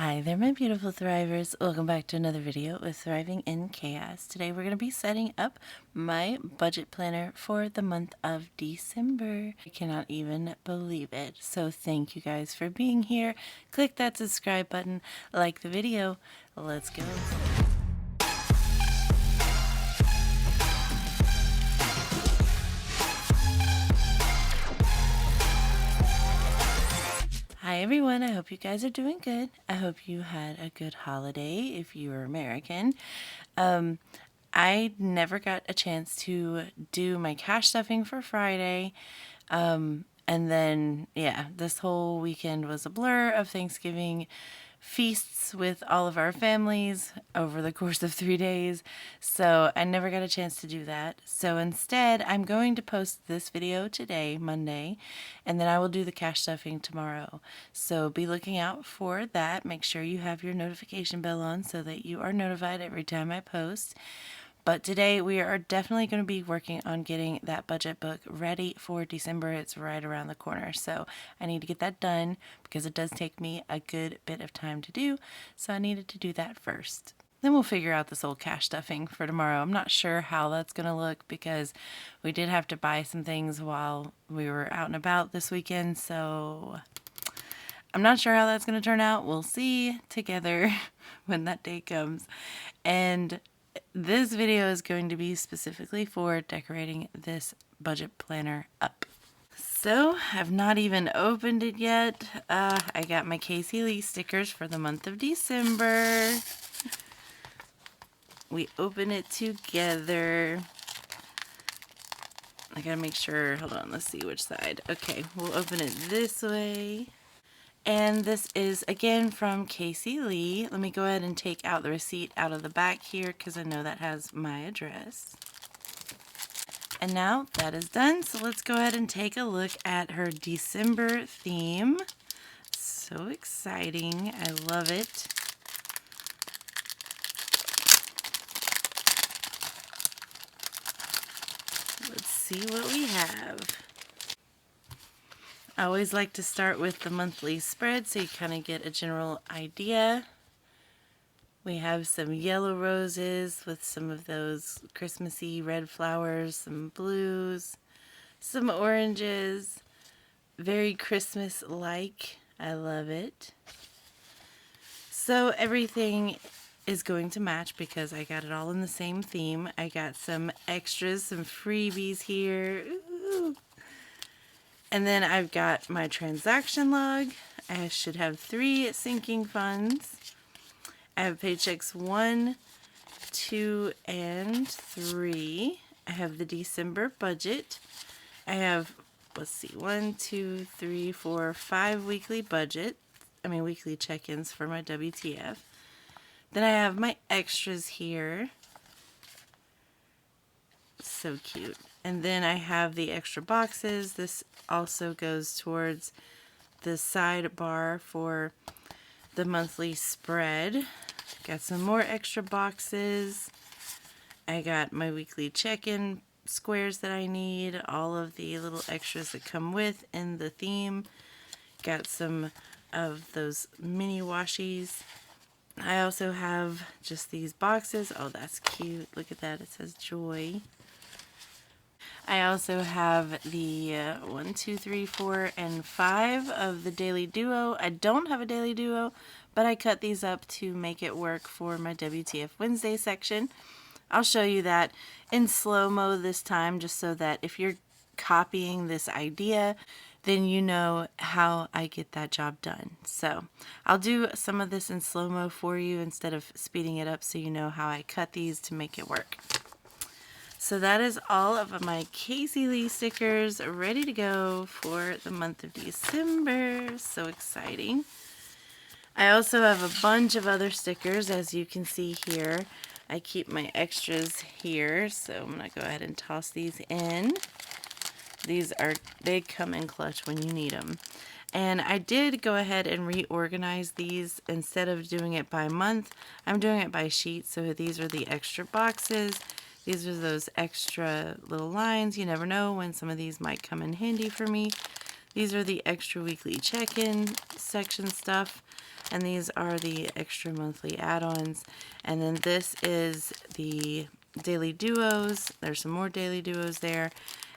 Hi there, my beautiful thrivers. Welcome back to another video with Thriving in Chaos. Today we're going to be setting up my budget planner for the month of December. I cannot even believe it. So thank you guys for being here. Click that subscribe button, like the video. Let's go. Hi everyone, I hope you guys are doing good. I hope you had a good holiday if you are American. I never got a chance to do my cash stuffing for Friday. And then, this whole weekend was a blur of Thanksgiving feasts with all of our families over the course of 3 days. So I never got a chance to do that. So instead, I'm going to post this video today, Monday, and then I will do the cash stuffing tomorrow. So be looking out for that. Make sure you have your notification bell on so that you are notified every time I post. But today we are definitely going to be working on getting that budget book ready for December. It's right around the corner. So I need to get that done because it does take me a good bit of time to do. So I needed to do that first. Then we'll figure out this old cash stuffing for tomorrow. I'm not sure how that's going to look because we did have to buy some things while we were out and about this weekend. So I'm not sure how that's going to turn out. We'll see together when that day comes. And this video is going to be specifically for decorating this budget planner up. So I've not even opened it yet. I got my Kaycee Leigh stickers for the month of December. We open it together. I gotta make sure, hold on, let's see which side. Okay, we'll open it this way. And this is again from Kaycee Leigh. Let me go ahead and take out the receipt out of the back here because I know that has my address. And now that is done, so let's go ahead and take a look at her December theme. So exciting, I love it. Let's see what we have. I always like to start with the monthly spread so you kind of get a general idea. We have some yellow roses with some of those Christmassy red flowers, some blues, some oranges. Very Christmas-like. I love it. So everything is going to match because I got it all in the same theme. I got some extras, some freebies here. Ooh. And then I've got my transaction log. I should have 3 sinking funds. I have paychecks 1, 2, and 3. I have the December budget. I have, let's see, 1, 2, 3, 4, 5 weekly weekly check-ins for my WTF. Then I have my extras here. So cute. And then I have the extra boxes. This also goes towards the sidebar for the monthly spread. Got some more extra boxes. I got my weekly check-in squares that I need. All of the little extras that come with in the theme. Got some of those mini washies. I also have just these boxes. Oh, that's cute. Look at that. It says joy. I also have the 1, 2, 3, 4, and 5 of the Daily Duo. I don't have a Daily Duo, but I cut these up to make it work for my WTF Wednesday section. I'll show you that in slow-mo this time, just so that if you're copying this idea, then you know how I get that job done. So I'll do some of this in slow-mo for you instead of speeding it up so you know how I cut these to make it work. So that is all of my Kaycee Leigh stickers ready to go for the month of December. So exciting. I also have a bunch of other stickers, as you can see here. I keep my extras here, so I'm going to go ahead and toss these in. They come in clutch when you need them. And I did go ahead and reorganize these. Instead of doing it by month, I'm doing it by sheet. So these are the extra boxes. These are those extra little lines. You never know when some of these might come in handy for me. These are the extra weekly check-in section stuff, and these are the extra monthly add-ons. And then this is the daily duos. There's some more daily duos there,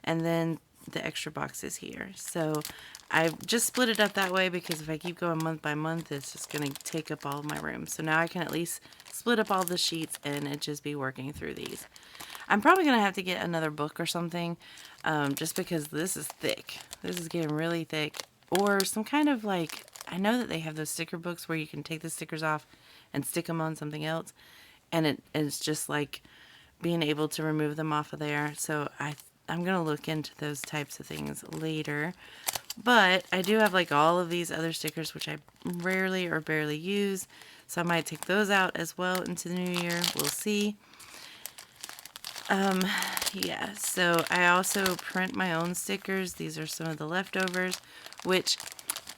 and then the extra boxes here. So I just split it up that way because if I keep going month by month, it's just going to take up all of my room. So now I can at least split up all the sheets and it just be working through these. I'm probably going to have to get another book or something, just because this is thick. This is getting really thick. Or some kind of like, I know that they have those sticker books where you can take the stickers off and stick them on something else. And it's just like being able to remove them off of there. So I'm going to look into those types of things later. But I do have like all of these other stickers, which I rarely or barely use. So I might take those out as well into the new year. We'll see. Yeah, so I also print my own stickers. These are some of the leftovers, which,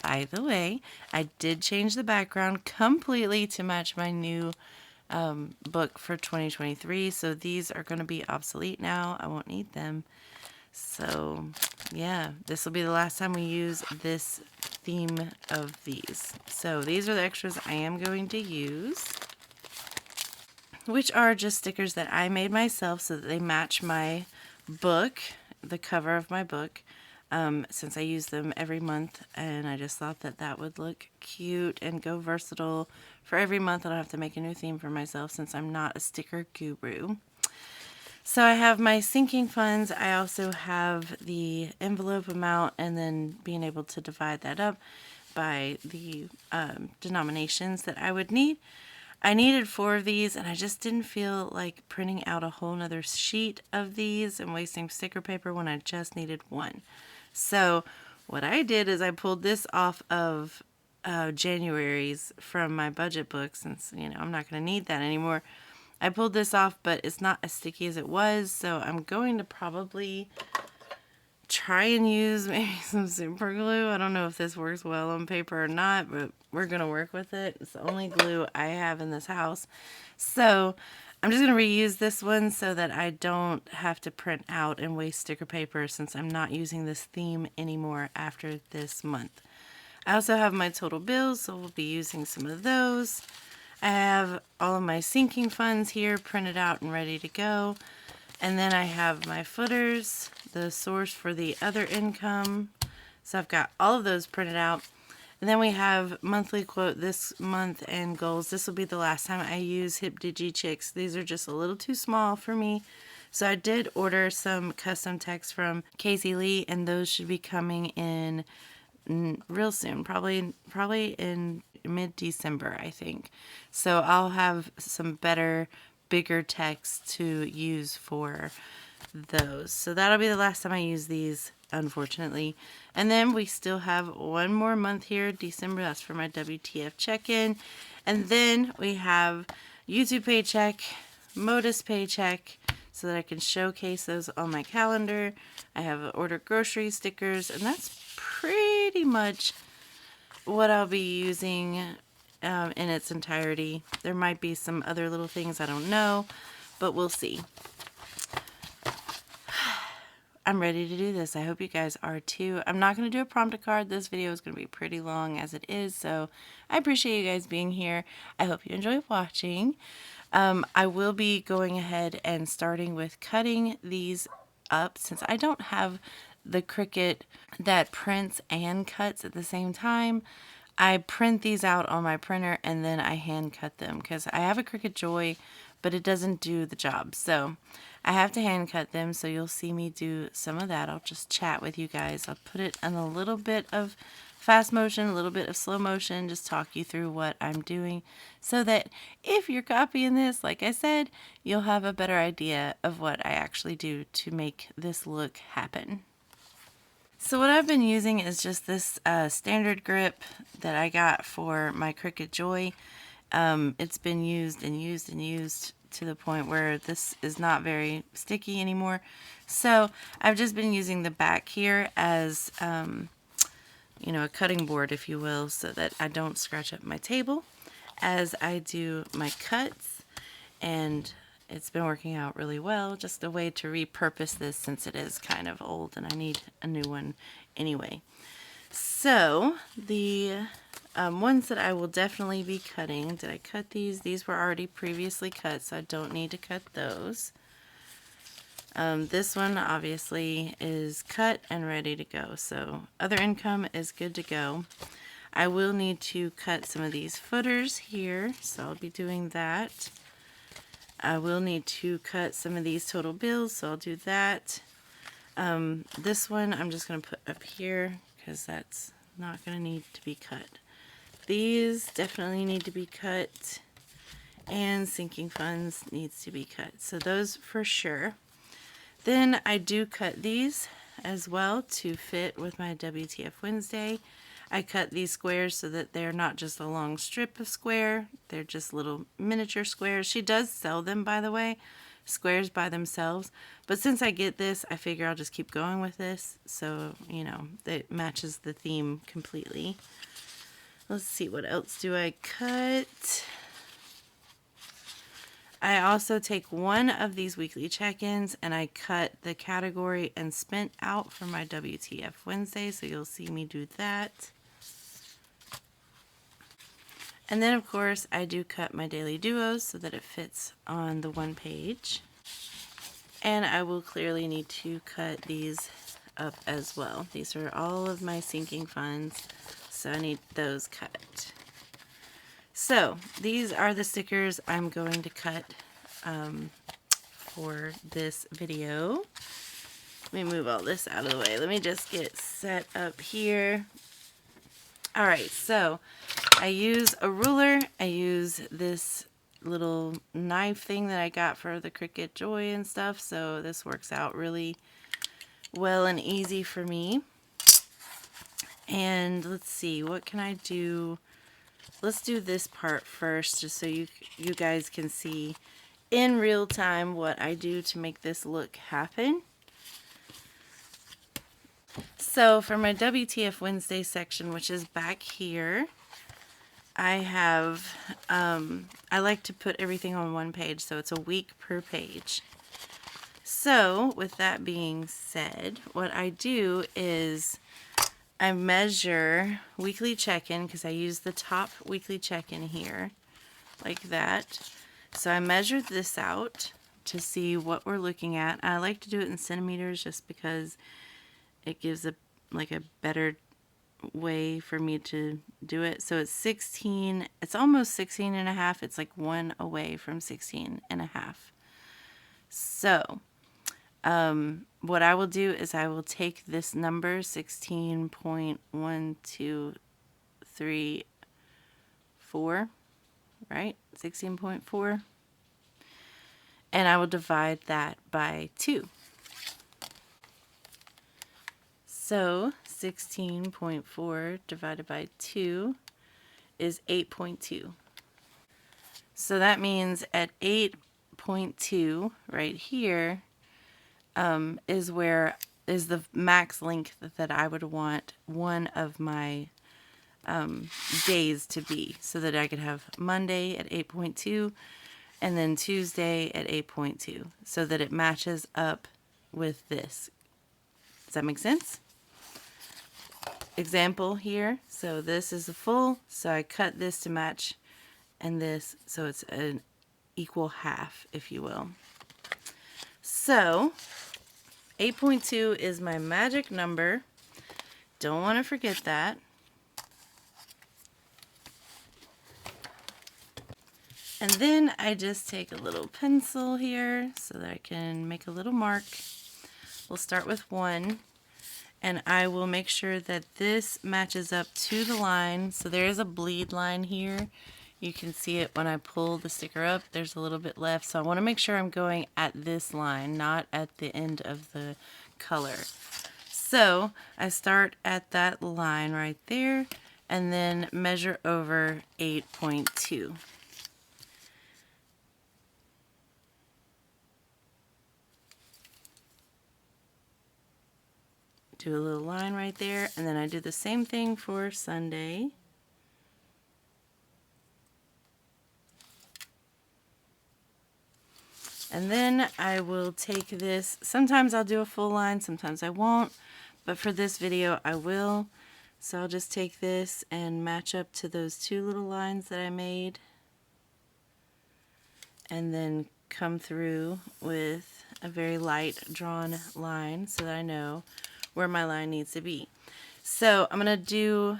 by the way, I did change the background completely to match my new book for 2023. So these are going to be obsolete now. I won't need them. So yeah, this will be the last time we use this theme of these. So these are the extras I am going to use, which are just stickers that I made myself so that they match my book, the cover of my book, since I use them every month, and I just thought that that would look cute and go versatile for every month. I don't have to make a new theme for myself since I'm not a sticker guru. So I have my sinking funds. I also have the envelope amount and then being able to divide that up by the denominations that I would need. I needed 4 of these and I just didn't feel like printing out a whole nother sheet of these and wasting sticker paper when I just needed 1. So what I did is I pulled this off of January's from my budget book, since I'm not going to need that anymore. I pulled this off, but it's not as sticky as it was, so I'm going to probably try and use maybe some super glue. I don't know if this works well on paper or not, but we're going to work with it. It's the only glue I have in this house. So I'm just going to reuse this one so that I don't have to print out and waste sticker paper, since I'm not using this theme anymore after this month. I also have my total bills, so we'll be using some of those. I have all of my sinking funds here printed out and ready to go. And then I have my footers, the source for the other income. So I've got all of those printed out. And then we have monthly quote this month and goals. This will be the last time I use Hip Digi Chicks. These are just a little too small for me. So I did order some custom text from Kaycee Leigh, and those should be coming in real soon, probably in mid-December, I think. So I'll have some better, bigger text to use for those. So that'll be the last time I use these, unfortunately. And then we still have one more month here, December. That's for my WTF check-in. And then we have YouTube Paycheck, Modus Paycheck, so that I can showcase those on my calendar. I have ordered grocery stickers, and that's pretty much what I'll be using in its entirety. There might be some other little things, I don't know, but we'll see. I'm ready to do this. I hope you guys are too. I'm not going to do a prompter card. This video is going to be pretty long as it is, so I appreciate you guys being here. I hope you enjoy watching. I will be going ahead and starting with cutting these up, since I don't have the Cricut that prints and cuts at the same time. I print these out on my printer and then I hand cut them, because I have a Cricut Joy, but it doesn't do the job. So I have to hand cut them, so you'll see me do some of that. I'll just chat with you guys. I'll put it in a little bit of fast motion, a little bit of slow motion, just talk you through what I'm doing, so that if you're copying this, like I said, you'll have a better idea of what I actually do to make this look happen. So what I've been using is just this standard grip that I got for my Cricut Joy. It's been used and used and used to the point where this is not very sticky anymore. So I've just been using the back here as a cutting board, if you will, so that I don't scratch up my table as I do my cuts. And it's been working out really well. Just a way to repurpose this, since it is kind of old and I need a new one anyway. So the ones that I will definitely be cutting, did I cut these? These were already previously cut, so I don't need to cut those. This one obviously is cut and ready to go, so other income is good to go. I will need to cut some of these footers here, so I'll be doing that. I will need to cut some of these total bills, so I'll do that. This one I'm just going to put up here because that's not going to need to be cut. These definitely need to be cut, and sinking funds needs to be cut. So those for sure. Then I do cut these as well to fit with my WTF Wednesday. I cut these squares so that they're not just a long strip of square, they're just little miniature squares. She does sell them, by the way, squares by themselves, but since I get this, I figure I'll just keep going with this, so, you know, it matches the theme completely. Let's see, what else do I cut? I also take one of these weekly check-ins and I cut the category and spent out for my WTF Wednesday, so you'll see me do that. And then of course I do cut my daily duos so that it fits on the one page. And I will clearly need to cut these up as well. These are all of my sinking funds, so I need those cut. So these are the stickers I'm going to cut for this video. Let me move all this out of the way. Let me just get set up here. Alright, so I use a ruler. I use this little knife thing that I got for the Cricut Joy and stuff, so this works out really well and easy for me. And let's see, what can I do? Let's do this part first, just so you guys can see in real time what I do to make this look happen. So for my WTF Wednesday section, which is back here, I have, I like to put everything on one page, so it's a week per page. So with that being said, what I do is I measure weekly check-in, because I use the top weekly check-in here, like that. So I measured this out to see what we're looking at. I like to do it in centimeters just because it gives a better way for me to do it. So it's 16, it's almost 16 and a half. It's like one away from 16 and a half. So what I will do is I will take this number 16.1234, right? 16.4, and I will divide that by 2. So 16.4 divided by 2 is 8.2. So that means at 8.2 right here is the max length that I would want one of my days to be, so that I could have Monday at 8.2 and then Tuesday at 8.2, so that it matches up with this. Does that make sense? Example here, so this is a full, so I cut this to match, and this, so it's an equal half, if you will. So 8.2 is my magic number. Don't want to forget that. And then I just take a little pencil here so that I can make a little mark. We'll start with 1. And I will make sure that this matches up to the line. So there is a bleed line here. You can see it when I pull the sticker up. There's a little bit left. So I want to make sure I'm going at this line, not at the end of the color. So I start at that line right there and then measure over 8.2. Do a little line right there, and then I do the same thing for Sunday. And then I will take this, sometimes I'll do a full line, sometimes I won't, but for this video I will. So I'll just take this and match up to those two little lines that I made, and then come through with a very light drawn line so that I know where my line needs to be. So I'm going to do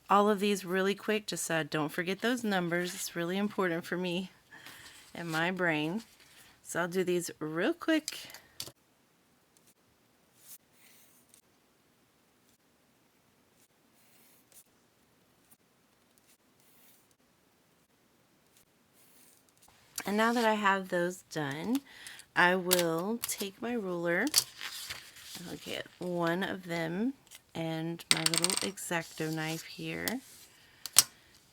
all of these really quick, just so I don't forget those numbers. It's really important for me and my brain. So I'll do these real quick. And now that I have those done, I will take my ruler. I'll get one of them and my little X-Acto knife here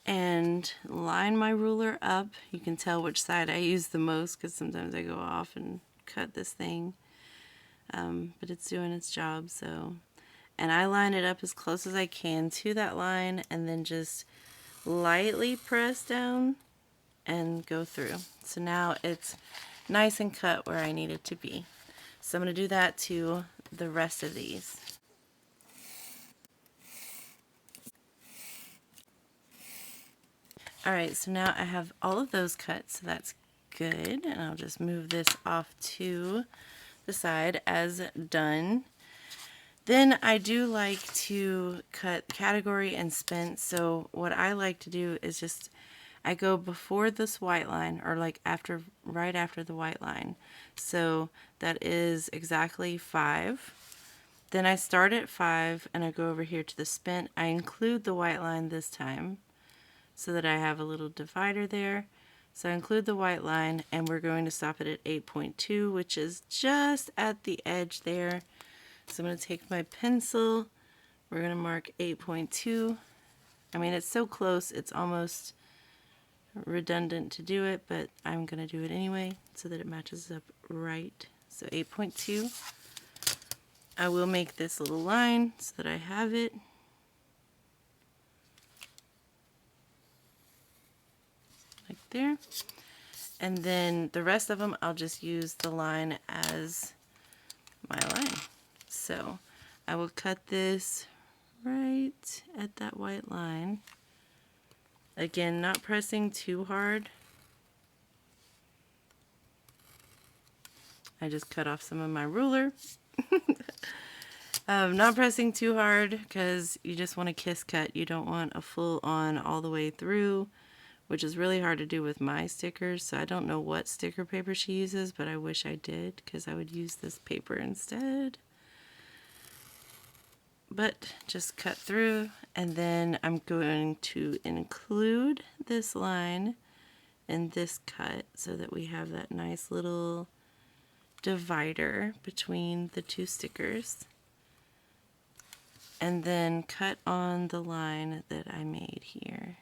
and line my ruler up. You can tell which side I use the most because sometimes I go off and cut this thing, but it's doing its job. So, and I line it up as close as I can to that line and then just lightly press down and go through. So now it's nice and cut where I need it to be. So I'm going to do that to the rest of these. Alright, so now I have all of those cut, so that's good. And I'll just move this off to the side as done. Then I do like to cut category and spent. So what I like to do is just, I go before this white line, or like after, right after the white line. So that is exactly 5. Then I start at 5 and I go over here to the spent. I include the white line this time so that I have a little divider there. So I include the white line and we're going to stop it at 8.2, which is just at the edge there. So I'm going to take my pencil. We're going to mark 8.2. I mean, it's so close, it's almost redundant to do it, but I'm going to do it anyway so that it matches up right. So 8.2. I will make this little line so that I have it. Like there. And then the rest of them, I'll just use the line as my line. So I will cut this right at that white line. Again, not pressing too hard. I just cut off some of my ruler. Not pressing too hard because you just want a kiss cut. You don't want a full on all the way through, which is really hard to do with my stickers. So I don't know what sticker paper she uses, but I wish I did because I would use this paper instead. But just cut through, and then I'm going to include this line in this cut so that we have that nice little divider between the two stickers, and then cut on the line that I made here.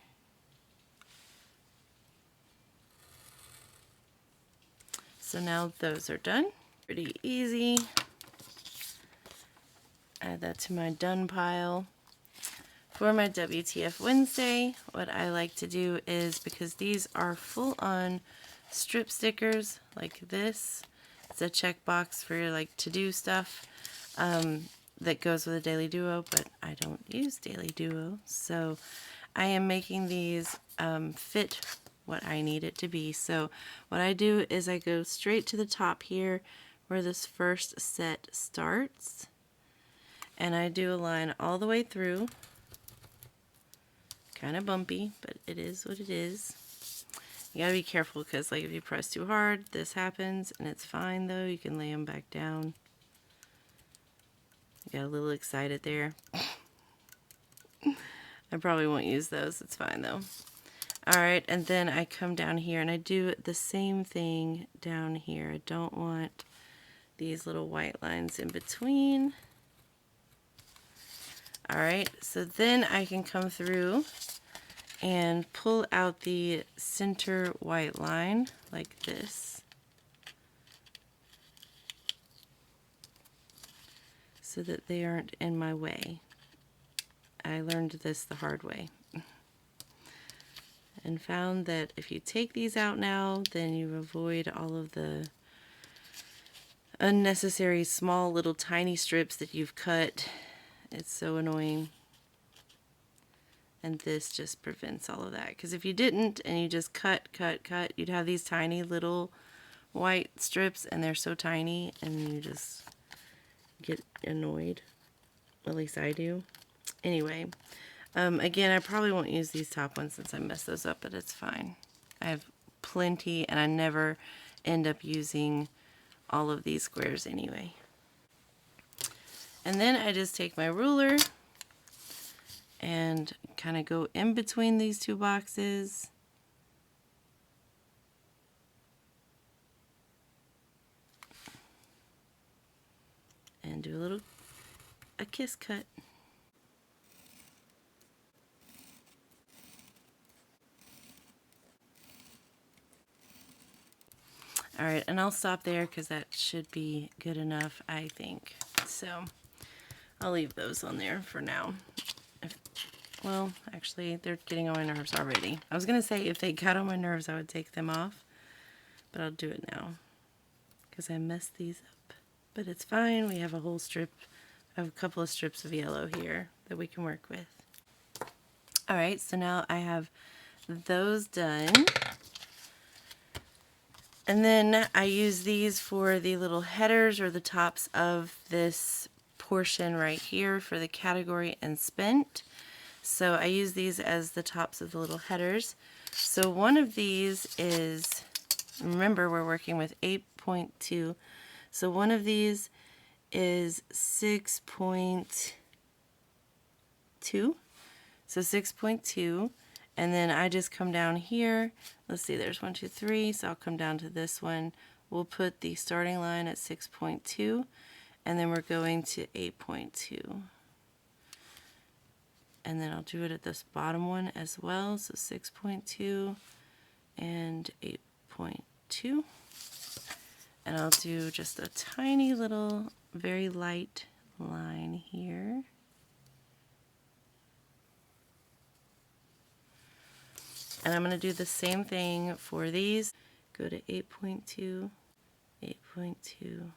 So now those are done. Pretty easy. Add that to my done pile. For my WTF Wednesday, what I like to do is, because these are full-on strip stickers like this, it's a checkbox for like to-do stuff that goes with a Daily Duo, but I don't use Daily Duo, so I am making these fit what I need it to be. So what I do is I go straight to the top here where this first set starts, and I do a line all the way through. Kind of bumpy, but it is what it is. You gotta be careful because, like, if you press too hard, this happens, and it's fine though. You can lay them back down. Got a little excited there. I probably won't use those. It's fine though. Alright, and then I come down here and I do the same thing down here. I don't want these little white lines in between. Alright, so then I can come through and pull out the center white line like this, so that they aren't in my way. I learned this the hard way and found that if you take these out now, then you avoid all of the unnecessary small little tiny strips that you've cut It's so annoying. And this just prevents all of that. Because if you didn't and you just cut, you'd have these tiny little white strips, and they're so tiny, and you just get annoyed. At least I do. Anyway, again, I probably won't use these top ones since I messed those up, but it's fine. I have plenty, and I never end up using all of these squares anyway. And then I just take my ruler and kind of go in between these two boxes. And do a kiss cut. Alright, and I'll stop there because that should be good enough, I think. So, I'll leave those on there for now. Well, actually, they're getting on my nerves already. I was going to say if they got on my nerves, I would take them off. But I'll do it now because I messed these up. But it's fine. We have a whole strip. I have a couple of strips of yellow here that we can work with. Alright, so now I have those done. And then I use these for the little headers or the tops of this portion right here for the category and spent. So I use these as the tops of the little headers. So one of these is, remember we're working with 8.2. So one of these is 6.2. So 6.2. And then I just come down here. Let's see, there's 1, 2, 3. So I'll come down to this one. We'll put the starting line at 6.2. And then we're going to 8.2. And then I'll do it at this bottom one as well. So 6.2 and 8.2. And I'll do just a tiny little, very light line here. And I'm going to do the same thing for these. Go to 8.2, 8.2.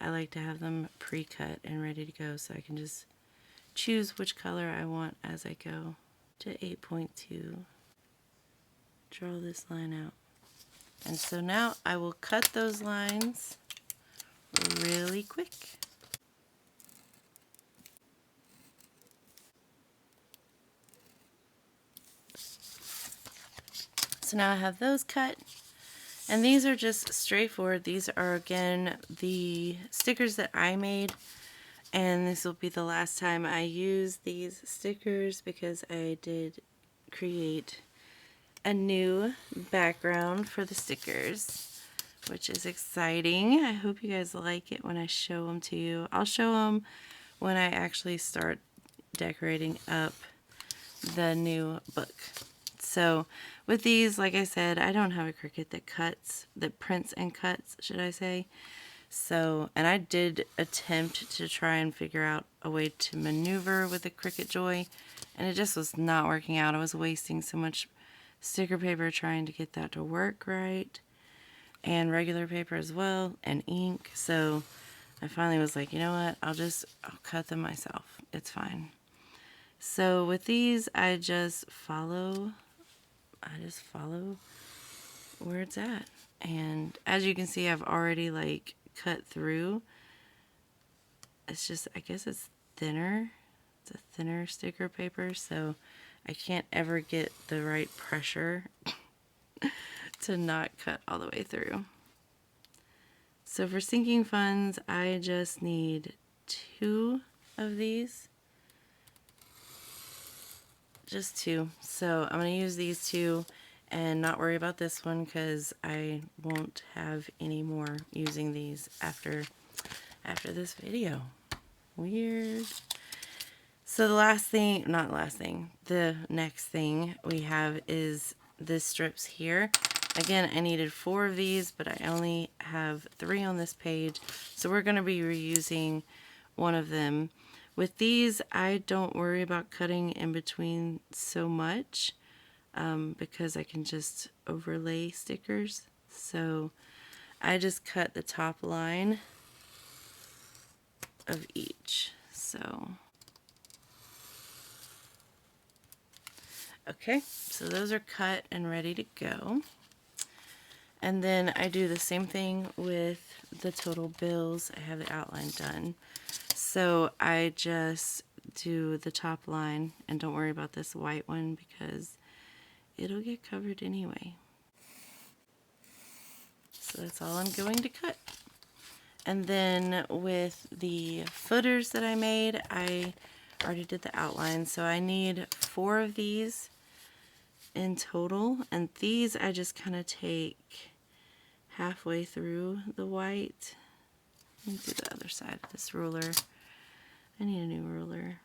I like to have them pre-cut and ready to go so I can just choose which color I want as I go. To 8.2. Draw this line out. And so now I will cut those lines really quick. So now I have those cut. And these are just straightforward. These are, again, the stickers that I made. And this will be the last time I use these stickers because I did create a new background for the stickers, which is exciting. I hope you guys like it when I show them to you. I'll show them when I actually start decorating up the new book. So with these, like I said, I don't have a Cricut that prints and cuts, should I say. So, and I did attempt to try and figure out a way to maneuver with the Cricut Joy, and it just was not working out. I was wasting so much sticker paper trying to get that to work right, and regular paper as well, and ink. So I finally was like, you know what, I'll cut them myself. It's fine. So with these, I just follow where it's at. And as you can see, I've already like cut through. It's just, I guess it's thinner. It's a thinner sticker paper, so I can't ever get the right pressure to not cut all the way through. So for sinking funds, I just need 2 of these. Just 2. So I'm going to use these 2 and not worry about this one because I won't have any more using these after this video. Weird. So the next thing we have is the strips here. Again, I needed 4 of these, but I only have 3 on this page. So we're going to be reusing one of them. With these, I don't worry about cutting in between so much because I can just overlay stickers. So I just cut the top line of each. So, okay, so those are cut and ready to go. And then I do the same thing with the total bills. I have the outline done. So I just do the top line, and don't worry about this white one because it'll get covered anyway. So that's all I'm going to cut. And then with the footers that I made, I already did the outline. So I need 4 of these in total. And these I just kind of take halfway through the white. Let me do the other side of this ruler. I need a new ruler.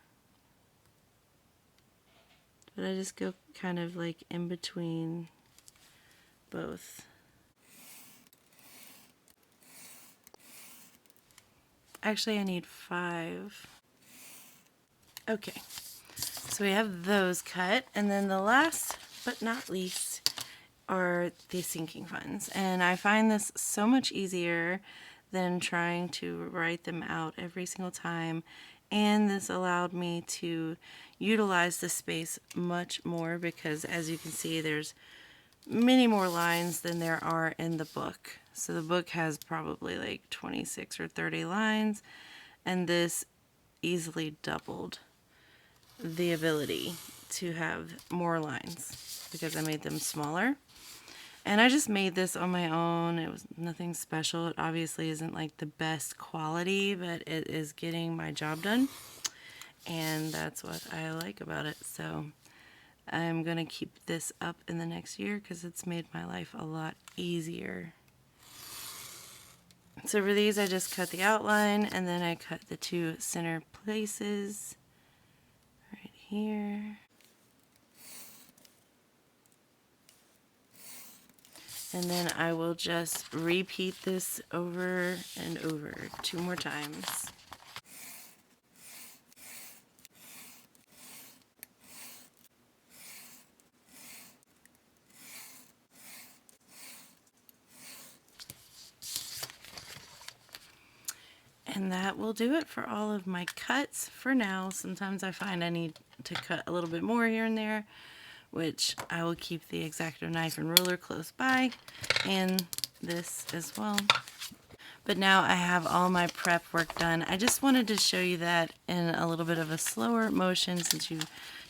But I just go kind of like in between both. Actually, I need 5. Okay, so we have those cut. And then the last but not least are the sinking funds. And I find this so much easier than trying to write them out every single time. And this allowed me to utilize the space much more because, as you can see, there's many more lines than there are in the book. So the book has probably like 26 or 30 lines, and this easily doubled the ability to have more lines because I made them smaller. And I just made this on my own. It was nothing special. It obviously isn't like the best quality, but it is getting my job done. And that's what I like about it. So I'm going to keep this up in the next year because it's made my life a lot easier. So for these, I just cut the outline, and then I cut the 2 center places right here. And then I will just repeat this over and over 2 more times. And that will do it for all of my cuts for now. Sometimes I find I need to cut a little bit more here and there, which I will keep the X-Acto knife and ruler close by, and this as well. But now I have all my prep work done. I just wanted to show you that in a little bit of a slower motion since you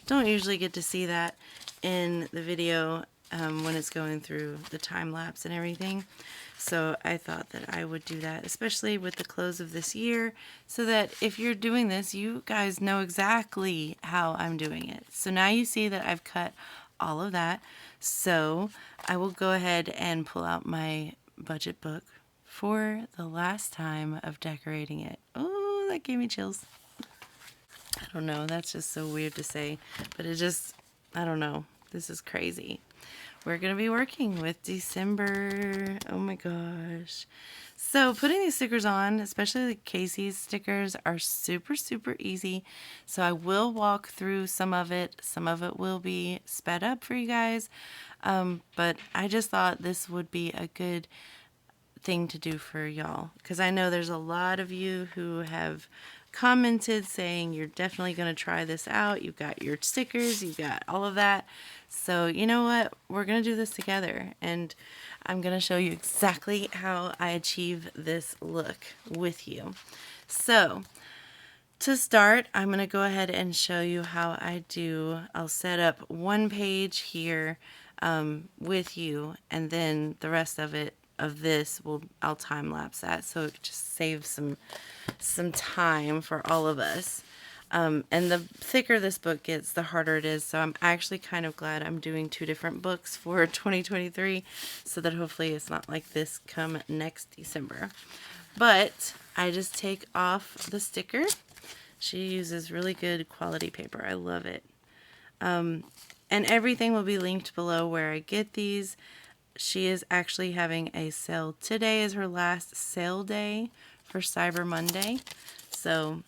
don't usually get to see that in the video when it's going through the time lapse and everything. So I thought that I would do that, especially with the close of this year, so that if you're doing this, you guys know exactly how I'm doing it. So now you see that I've cut all of that. So I will go ahead and pull out my budget book for the last time of decorating it. Oh, that gave me chills. I don't know, that's just so weird to say, but it just, I don't know, this is crazy. We're going to be working with December. Oh my gosh. So putting these stickers on, especially the Kaycee's stickers, are super, super easy. So I will walk through some of it. Some of it will be sped up for you guys. But I just thought this would be a good thing to do for y'all, because I know there's a lot of you who have commented saying you're definitely going to try this out. You've got your stickers, you've got all of that. So you know what? We're going to do this together, and I'm going to show you exactly how I achieve this look with you. So to start, I'm going to go ahead and show you how I do. I'll set up one page here with you, and then the rest of it I'll time lapse that, so it just saves some time for all of us. And the thicker this book gets, the harder it is. So I'm actually kind of glad I'm doing 2 different books for 2023, so that hopefully it's not like this come next December. But I just take off the sticker. She uses really good quality paper. I love it. And everything will be linked below where I get these. She is actually having a sale. Today is her last sale day for Cyber Monday. So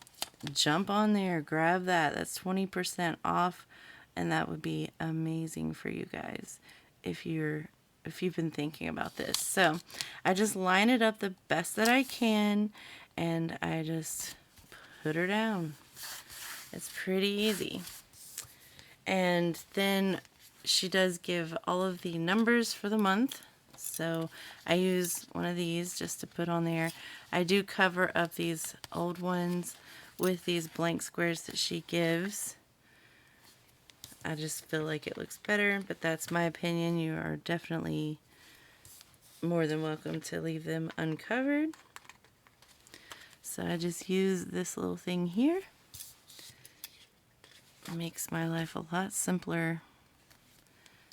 jump on there, grab that. That's 20% off, and that would be amazing for you guys if you've been thinking about this. So I just line it up the best that I can, and I just put her down. It's pretty easy. And then she does give all of the numbers for the month. So I use one of these just to put on there. I do cover up these old ones with these blank squares that she gives. I just feel like it looks better, but that's my opinion. You are definitely more than welcome to leave them uncovered. So I just use this little thing here. It makes my life a lot simpler,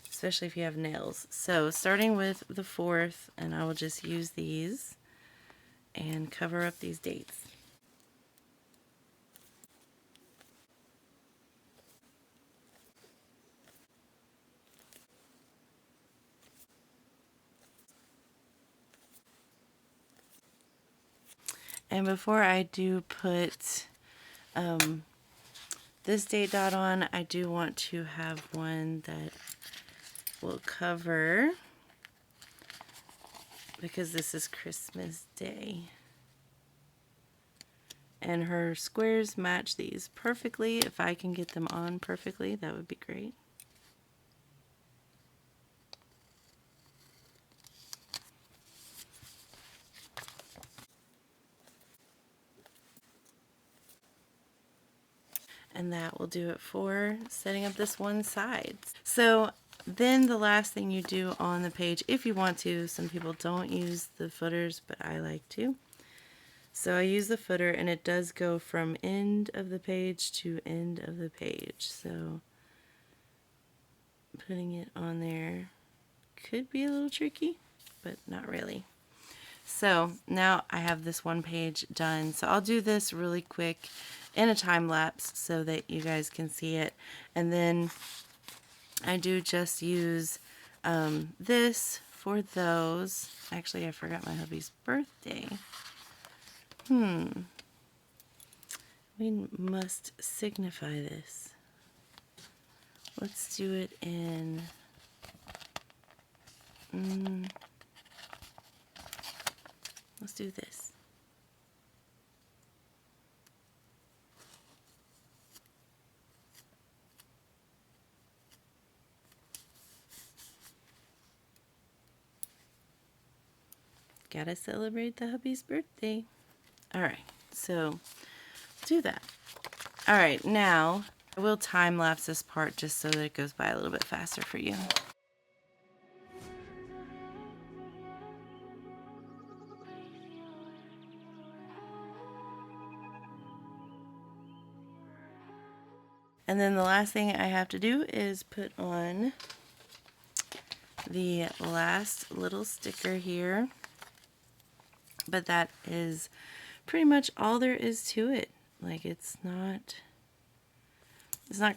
especially if you have nails. So starting with the 4th, and I will just use these and cover up these dates. And before I do put this date dot on, I do want to have one that will cover, because this is Christmas Day. And her squares match these perfectly. If I can get them on perfectly, that would be great. And that will do it for setting up this one side. So then the last thing you do on the page, if you want to, some people don't use the footers, but I like to. So I use the footer, and it does go from end of the page to end of the page. So putting it on there could be a little tricky, but not really. So now I have this one page done. So I'll do this really quick in a time lapse so that you guys can see it. And then I do just use this for those. Actually, I forgot my hubby's birthday. We must signify this. Let's do it in... let's do this. Gotta celebrate the hubby's birthday. Alright, so do that. Alright, now I will time lapse this part just so that it goes by a little bit faster for you. And then the last thing I have to do is put on the last little sticker here. But that is pretty much all there is to it. Like, it's not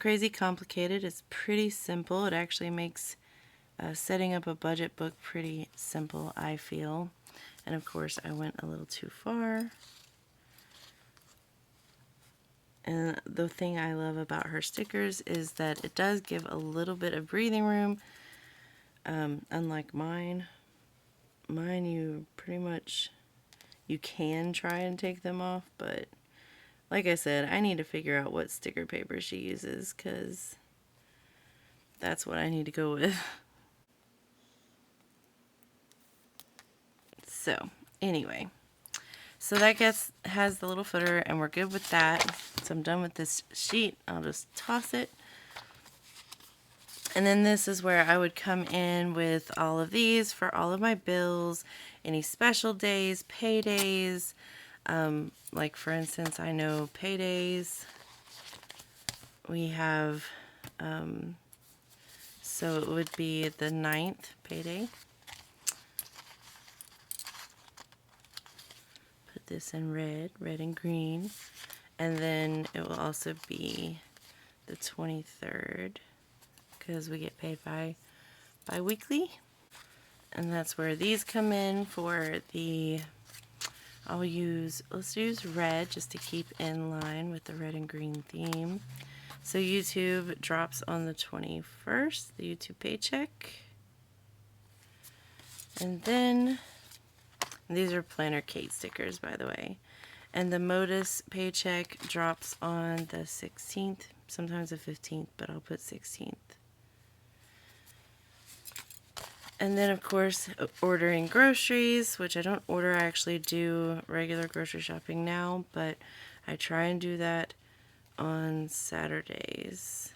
crazy complicated. It's pretty simple. It actually makes setting up a budget book pretty simple, I feel. And of course, I went a little too far. And the thing I love about her stickers is that it does give a little bit of breathing room. Unlike mine. Mine, you pretty much... you can try and take them off, but like I said, I need to figure out what sticker paper she uses, because that's what I need to go with. So, anyway. So that has the little footer, and we're good with that. So I'm done with this sheet. I'll just toss it. And then this is where I would come in with all of these for all of my bills, any special days, paydays. Like for instance, I know paydays. We have, so it would be the 9th payday. Put this in red and green. And then it will also be the 23rd. Because we get paid bi-weekly. And that's where these come in for the, let's use red just to keep in line with the red and green theme. So YouTube drops on the 21st, the YouTube Paycheck. And then, these are Planner Kate stickers, by the way. And the Modus paycheck drops on the 16th, sometimes the 15th, but I'll put 16th. And then, of course, ordering groceries, which I don't order. I actually do regular grocery shopping now, but I try and do that on Saturdays.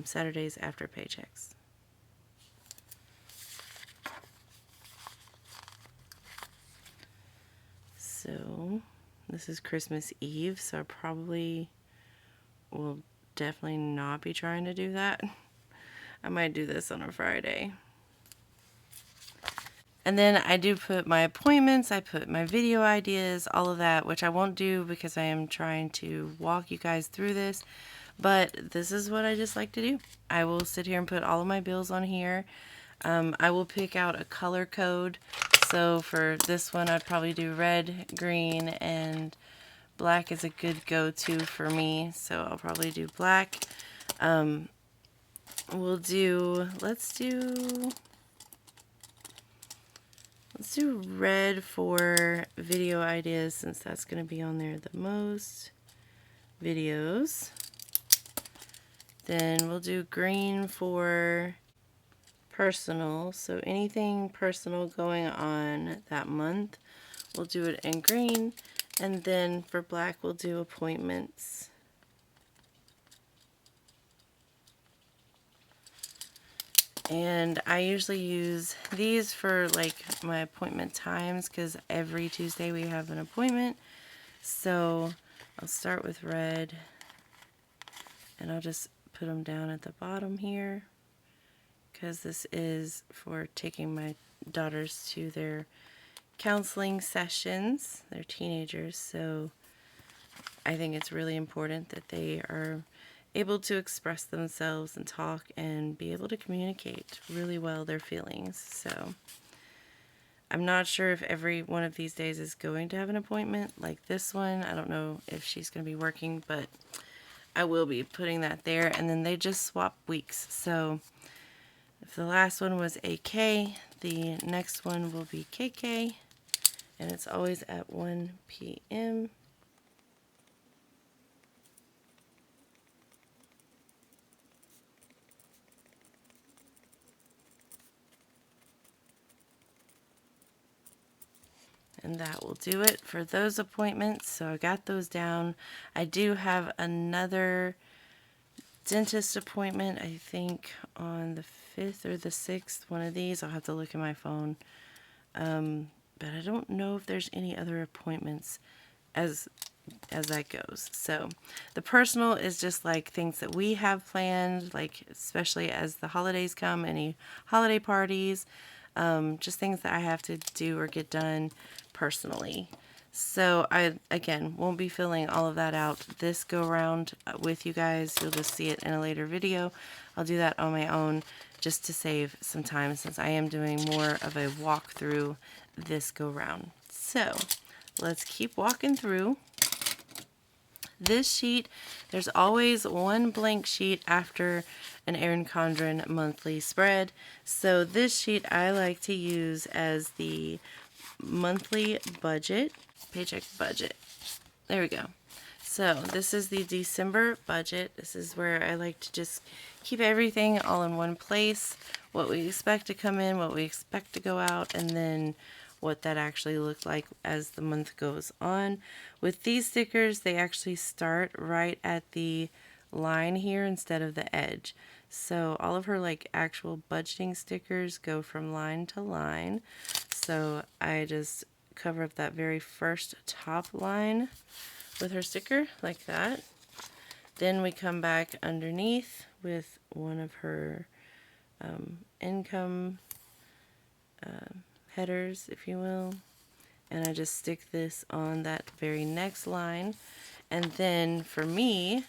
Saturdays after paychecks. So, this is Christmas Eve, so I probably will definitely not be trying to do that. I might do this on a Friday. And then I do put my appointments, I put my video ideas, all of that, which I won't do because I am trying to walk you guys through this. But this is what I just like to do. I will sit here and put all of my bills on here. I will pick out a color code. So for this one, I'd probably do red, green, and black is a good go-to for me. So I'll probably do black. Let's do red for video ideas, since that's going to be on there the most. Videos. Then we'll do green for personal. So anything personal going on that month, we'll do it in green. And then for black, we'll do appointments. And I usually use these for like my appointment times, because every Tuesday we have an appointment. So I'll start with red, and I'll just put them down at the bottom here, because this is for taking my daughters to their counseling sessions. They're teenagers, so I think it's really important that they are able to express themselves and talk and be able to communicate really well their feelings. So I'm not sure if every one of these days is going to have an appointment like this one. I don't know if she's going to be working, but I will be putting that there. And then they just swap weeks. So if the last one was AK, the next one will be KK, and it's always at 1 p.m. And that will do it for those appointments. So I got those down. I do have another dentist appointment, I think on the 5th or the 6th, one of these. I'll have to look at my phone. But I don't know if there's any other appointments as that goes. So the personal is just like things that we have planned, like especially as the holidays come, any holiday parties, just things that I have to do or get done personally. So I, again, won't be filling all of that out this go around with you guys. You'll just see it in a later video. I'll do that on my own just to save some time, since I am doing more of a walkthrough this go round. So let's keep walking through. This sheet, there's always one blank sheet after an Erin Condren monthly spread. So this sheet I like to use as the monthly budget, paycheck budget. There we go. So this is the December budget. This is where I like to just keep everything all in one place. What we expect to come in, what we expect to go out, and then what that actually looked like as the month goes on. With these stickers, they actually start right at the line here instead of the edge. So all of her like actual budgeting stickers go from line to line. So I just cover up that very first top line with her sticker like that. Then we come back underneath with one of her income headers, if you will, and I just stick this on that very next line. And then for me,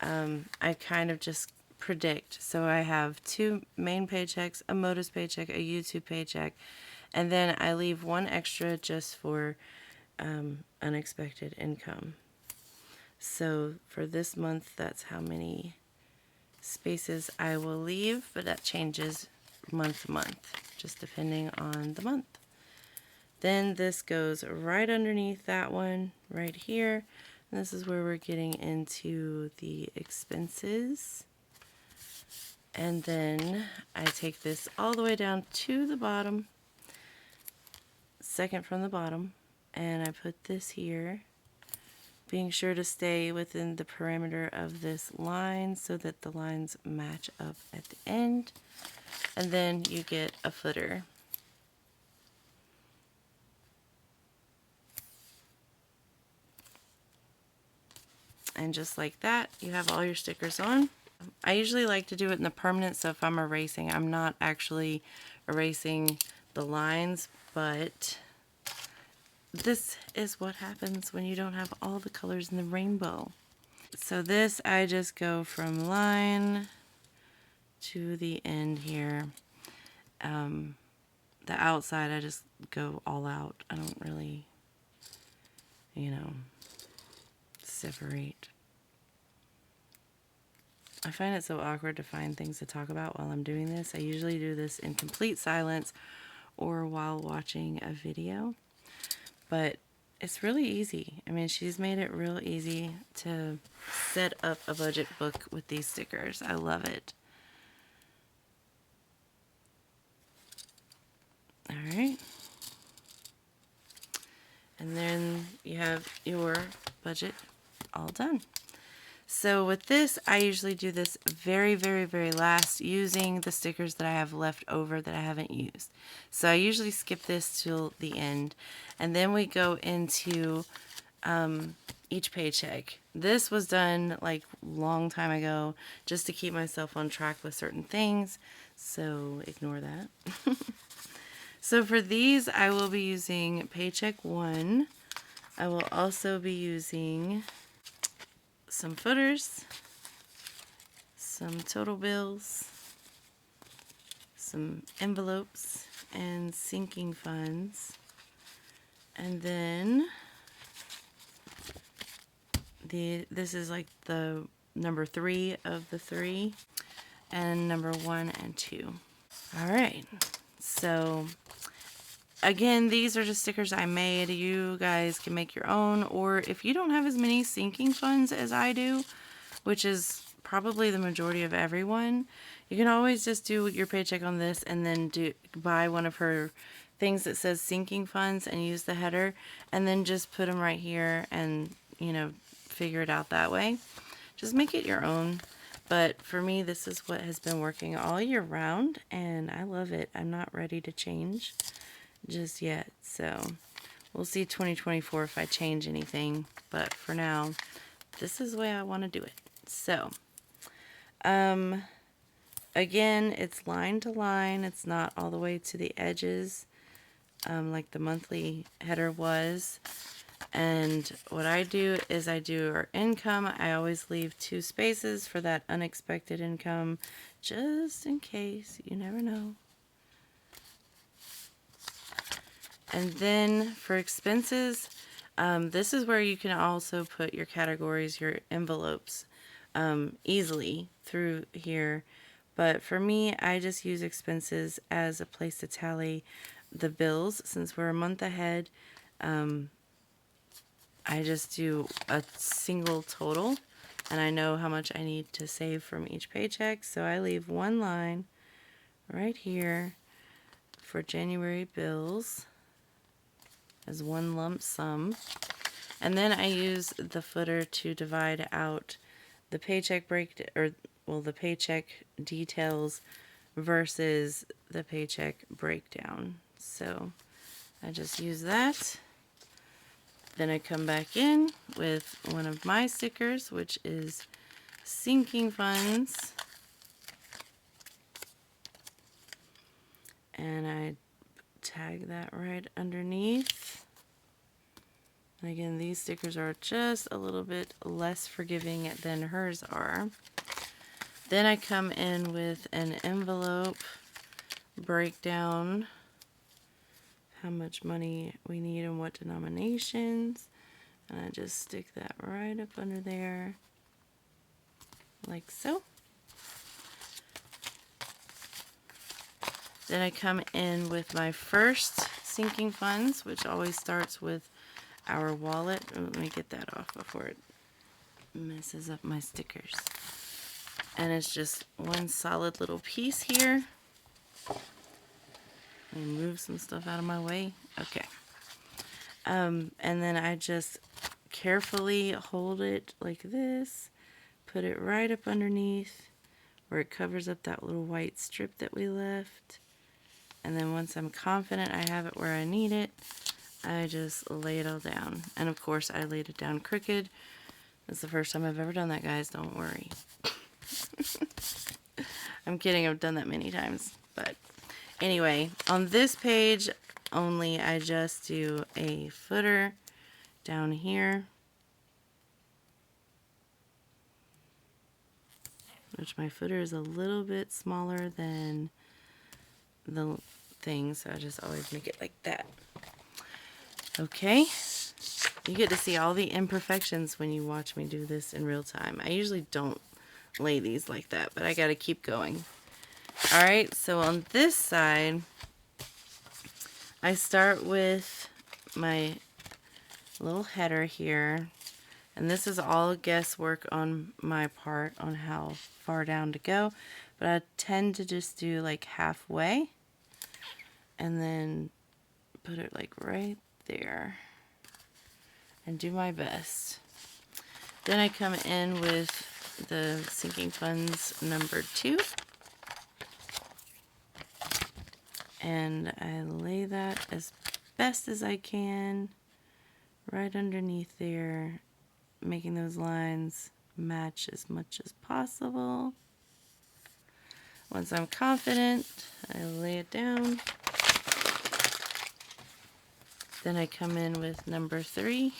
I kind of just predict. So I have 2 main paychecks, a Modus paycheck, a YouTube paycheck, and then I leave one extra just for unexpected income. So for this month, that's how many spaces I will leave, but that changes month to month, just depending on the month. Then this goes right underneath that one right here. And this is where we're getting into the expenses. And then I take this all the way down to the bottom, second from the bottom, and I put this here, being sure to stay within the perimeter of this line so that the lines match up at the end. And then you get a footer. And just like that, you have all your stickers on. I usually like to do it in the permanent, so if I'm erasing, I'm not actually erasing the lines, but this is what happens when you don't have all the colors in the rainbow. So this, I just go from line to the end here. The outside, I just go all out. I don't really, separate. I find it so awkward to find things to talk about while I'm doing this. I usually do this in complete silence or while watching a video, but it's really easy. I mean, she's made it real easy to set up a budget book with these stickers. I love it. All right. And then you have your budget all done. So with this, I usually do this very, very, very last using the stickers that I have left over that I haven't used. So I usually skip this till the end. And then we go into each paycheck. This was done like long time ago just to keep myself on track with certain things. So ignore that. So for these, I will be using Paycheck 1. I will also be using some footers, some total bills, some envelopes, and sinking funds. And then this is like the number 3 of the 3, and number 1 and 2. All right, so again, these are just stickers I made. You guys can make your own, or if you don't have as many sinking funds as I do, which is probably the majority of everyone, you can always just do your paycheck on this and then buy one of her things that says sinking funds and use the header, and then just put them right here and, figure it out that way. Just make it your own. But for me, this is what has been working all year round, and I love it. I'm not ready to change just yet, so we'll see 2024 if I change anything, but for now this is the way I want to do it. So again, it's line to line, it's not all the way to the edges like the monthly header was. And what I do is I do our income. I always leave 2 spaces for that unexpected income, just in case, you never know. And then for expenses, this is where you can also put your categories, your envelopes, easily through here. But for me, I just use expenses as a place to tally the bills. Since we're a month ahead, I just do a single total, and I know how much I need to save from each paycheck. So I leave one line right here for January bills as one lump sum, and then I use the footer to divide out the paycheck the paycheck details versus the paycheck breakdown. So I just use that. Then I come back in with one of my stickers, which is sinking funds, and I tag that right underneath. And again, these stickers are just a little bit less forgiving than hers are. Then I come in with an envelope breakdown, how much money we need and what denominations, and I just stick that right up under there like so. Then I come in with my first sinking funds, which always starts with our wallet. Oh, let me get that off before it messes up my stickers. And it's just one solid little piece here. Let me move some stuff out of my way. Okay. And then I just carefully hold it like this, put it right up underneath where it covers up that little white strip that we left. And then once I'm confident I have it where I need it, I just lay it all down. And of course I laid it down crooked. That's the first time I've ever done that, guys. Don't worry. I'm kidding, I've done that many times. But anyway, on this page only, I just do a footer down here, which my footer is a little bit smaller than the thing, so I just always make it like that. Okay, you get to see all the imperfections when you watch me do this in real time. I usually don't lay these like that, but I gotta keep going. Alright, so on this side, I start with my little header here, and this is all guesswork on my part on how far down to go, but I tend to just do like halfway and then put it like right there and do my best. Then I come in with the sinking funds number 2, and I lay that as best as I can right underneath there, making those lines match as much as possible. Once I'm confident, I lay it down. Then I come in with number 3.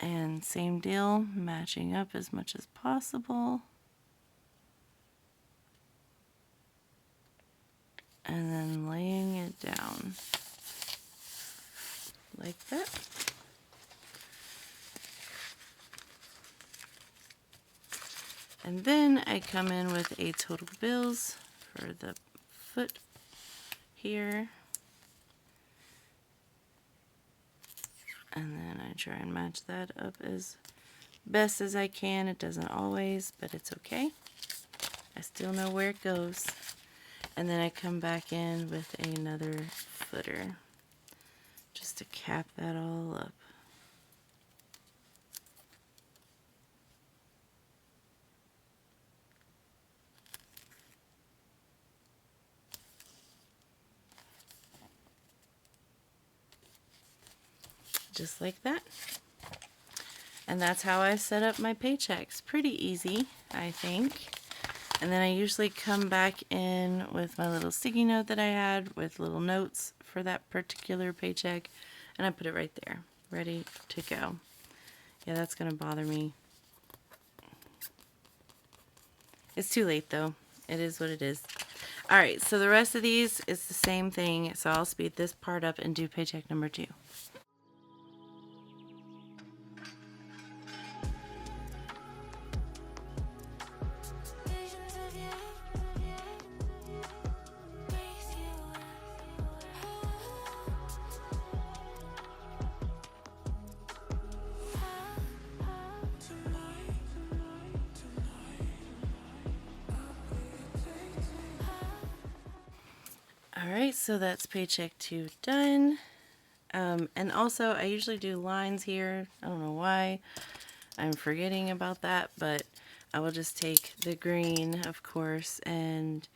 And same deal, matching up as much as possible. And then laying it down like that. And then I come in with a total bills for the foot here. And then I try and match that up as best as I can. It doesn't always, but it's okay. I still know where it goes. And then I come back in with another footer just to cap that all up. Just like that. And that's how I set up my paychecks. Pretty easy, I think. And then I usually come back in with my little sticky note that I had with little notes for that particular paycheck, and I put it right there, ready to go. Yeah, that's gonna bother me. It's too late though. It is what it is. Alright, so the rest of these is the same thing, so I'll speed this part up and do paycheck number 2. Alright, so that's paycheck 2 done. And also, I usually do lines here. I don't know why I'm forgetting about that, but I will just take the green, of course, and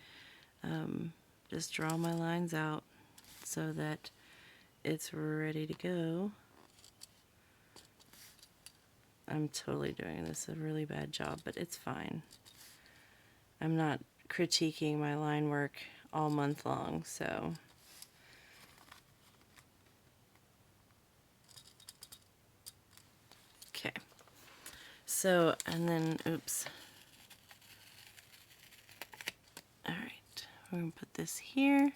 just draw my lines out so that it's ready to go. I'm totally doing this a really bad job, but it's fine. I'm not critiquing my line work all month long, so okay. So, and then oops. All right, we're gonna put this here,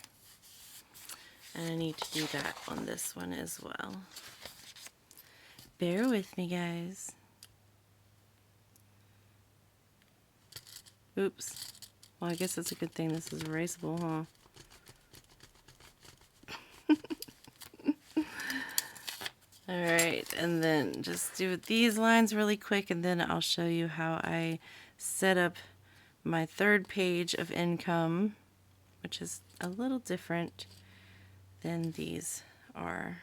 and I need to do that on this one as well. Bear with me, guys. Oops. Well, I guess it's a good thing this is erasable, huh? Alright, and then just do these lines really quick, and then I'll show you how I set up my third page of income, which is a little different than these are.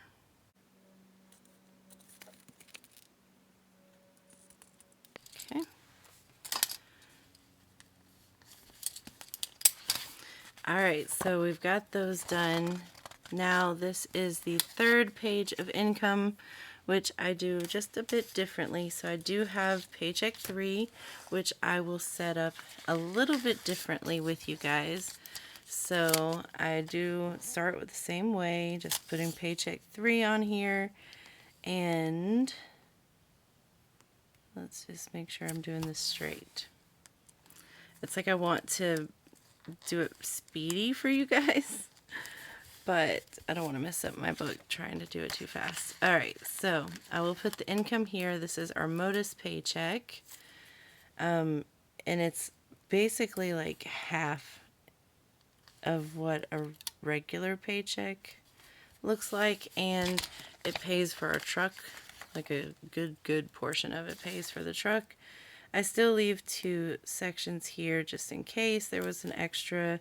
Okay. Alright, so we've got those done. Now this is the third page of income, which I do just a bit differently. So I do have Paycheck 3, which I will set up a little bit differently with you guys. So I do start with the same way, just putting Paycheck 3 on here, and let's just make sure I'm doing this straight. It's like I want to do it speedy for you guys, but I don't want to mess up my book trying to do it too fast. Alright, so I will put the income here. This is our modus paycheck. And it's basically like half of what a regular paycheck looks like, and it pays for our truck. Like a good portion of it pays for the truck. I still leave 2 sections here just in case there was an extra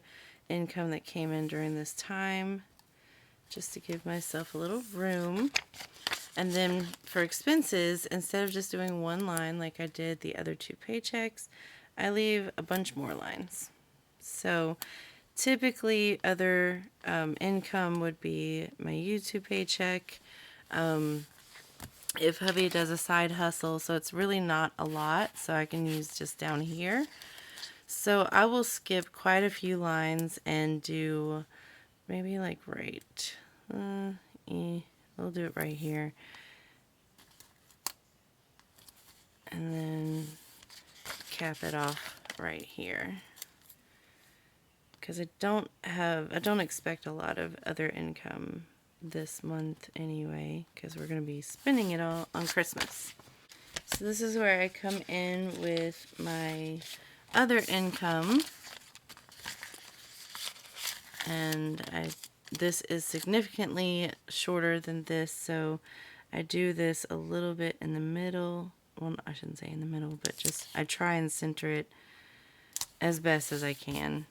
income that came in during this time, just to give myself a little room. And then for expenses, instead of just doing one line like I did the other 2 paychecks, I leave a bunch more lines. So typically other income would be my YouTube paycheck, if hubby does a side hustle, so it's really not a lot, so I can use just down here. So I will skip quite a few lines and do maybe like we'll do it right here, and then cap it off right here, because I don't expect a lot of other income this month anyway, because we're going to be spending it all on Christmas. So this is where I come in with my other income, and this is significantly shorter than this, so I do this a little bit in the middle. Well, I shouldn't say in the middle, but just I try and center it as best as I can.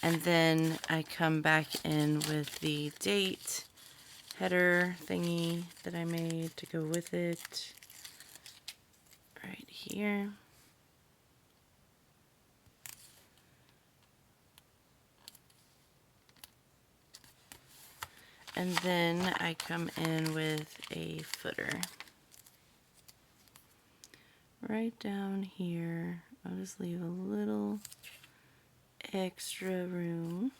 And then I come back in with the date header thingy that I made to go with it right here. And then I come in with a footer right down here. I'll just leave a little extra room.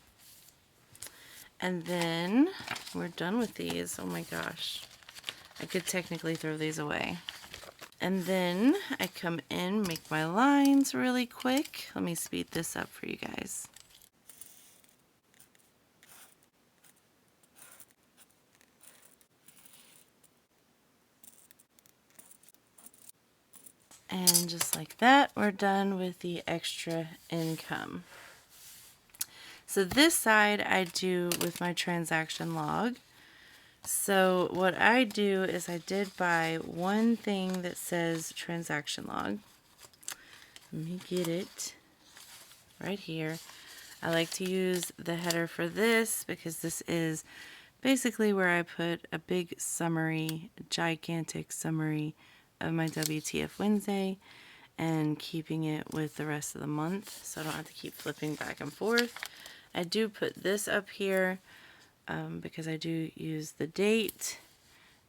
And then we're done with these. Oh my gosh. I could technically throw these away. And then I come in, make my lines really quick. Let me speed this up for you guys. And just like that, we're done with the extra income. So this side I do with my transaction log. So what I do is I did buy one thing that says transaction log. Let me get it right here. I like to use the header for this because this is basically where I put a big summary, a gigantic summary of my WTF Wednesday, and keeping it with the rest of the month so I don't have to keep flipping back and forth. I do put this up here because I do use the date,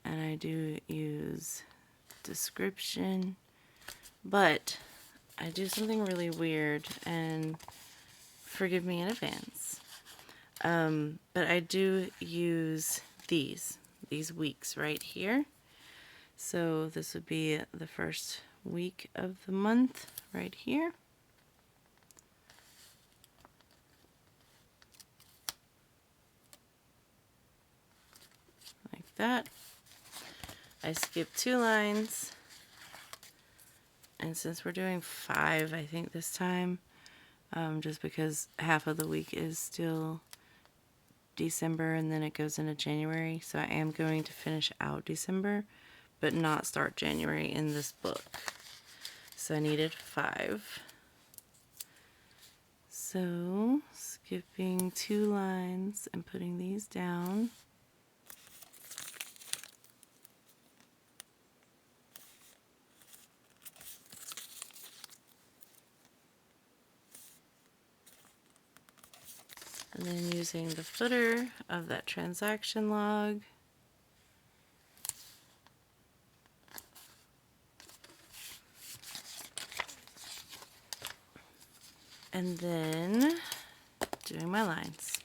and I do use description, but I do something really weird, and forgive me in advance. But I do use these weeks right here. So this would be the first week of the month right here. Like that. I skipped 2 lines. And since we're doing 5, I think this time, just because half of the week is still December and then it goes into January. So I am going to finish out December, but not start January in this book. So I needed 5. So skipping 2 lines and putting these down. And then using the footer of that transaction log. And then doing my lines,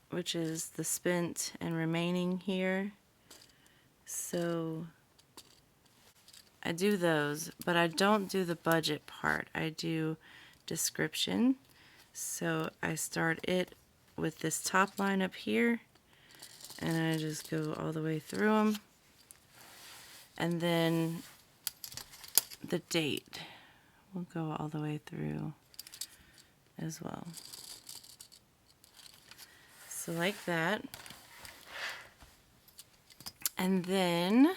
which is the spent and remaining here. So I do those, but I don't do the budget part. I do description. So I start it with this top line up here, and I just go all the way through them. And then the date will go all the way through as well. So like that. And then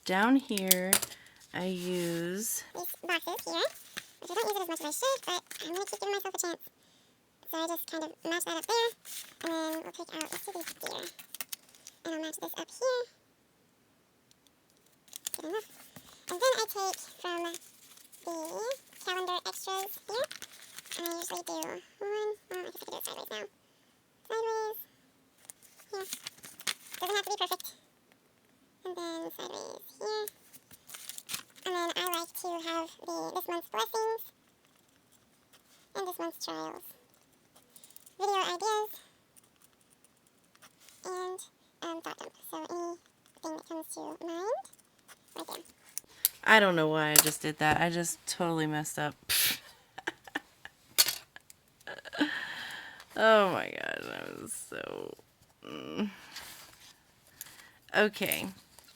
down here I use these boxes here, which I don't use it as much as I should, but I'm going to keep giving myself a chance. So I just kind of match that up there, and then we'll take out the city here. And I'll match this up here. Good enough. And then I take from the calendar extras here, and I usually do one, well, I guess I could do it sideways now. Sideways, here. Doesn't have to be perfect. And then sideways here. And then I like to have this month's blessings and this month's trials. Video ideas and thought dump. So anything that comes to mind, right there. I don't know why I just did that. I just totally messed up. Oh my gosh, I was so... Okay,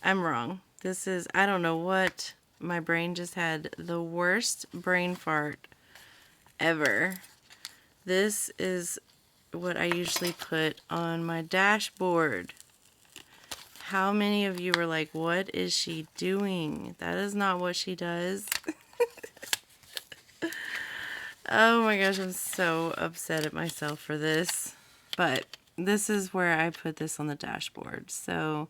I'm wrong. This is, I don't know what, my brain just had the worst brain fart ever. This is what I usually put on my dashboard. How many of you were like, what is she doing? That is not what she does. Oh my gosh, I'm so upset at myself for this. But this is where I put this on the dashboard. So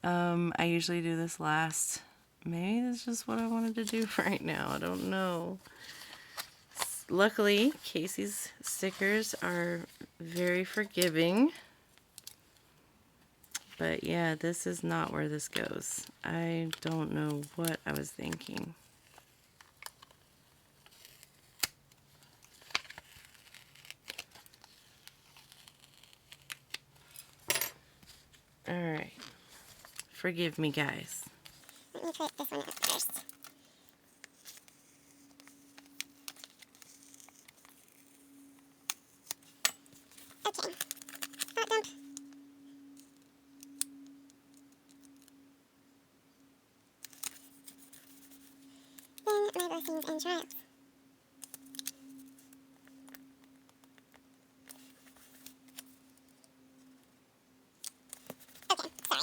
I usually do this last. Maybe that's just what I wanted to do right now. I don't know. Luckily, Kaycee's stickers are very forgiving. But yeah, this is not where this goes. I don't know what I was thinking. Alright. Forgive me, guys. Let me put this one up first. Okay. Thought dump. Then my blessings and trials. Okay, sorry.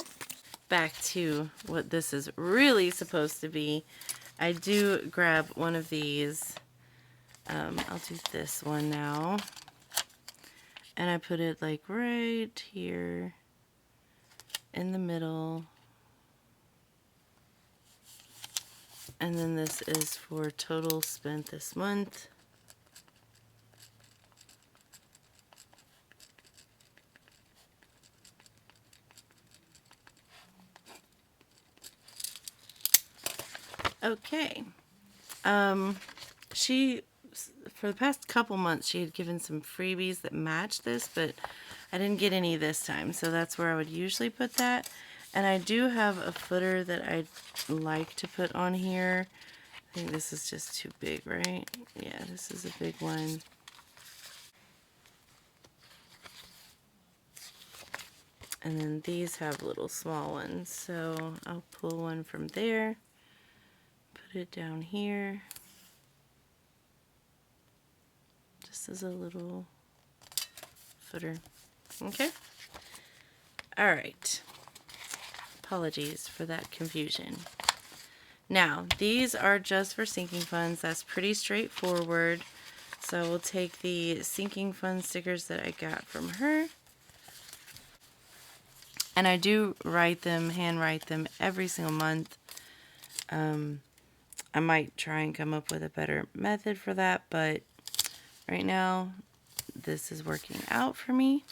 Back to what this is really supposed to be. I do grab one of these. I'll do this one now. And I put it like right here in the middle. And then this is for total spent this month. Okay. For the past couple months, she had given some freebies that matched this, but I didn't get any this time, so that's where I would usually put that. And I do have a footer that I'd like to put on here. I think this is just too big, right? Yeah, this is a big one. And then these have little small ones, so I'll pull one from there, put put it down here. Just as a little footer. Okay. All right. Apologies for that confusion. Now, these are just for sinking funds. That's pretty straightforward. So we'll take the sinking fund stickers that I got from her. And I do handwrite them every single month. I might try and come up with a better method for that, but right now this is working out for me.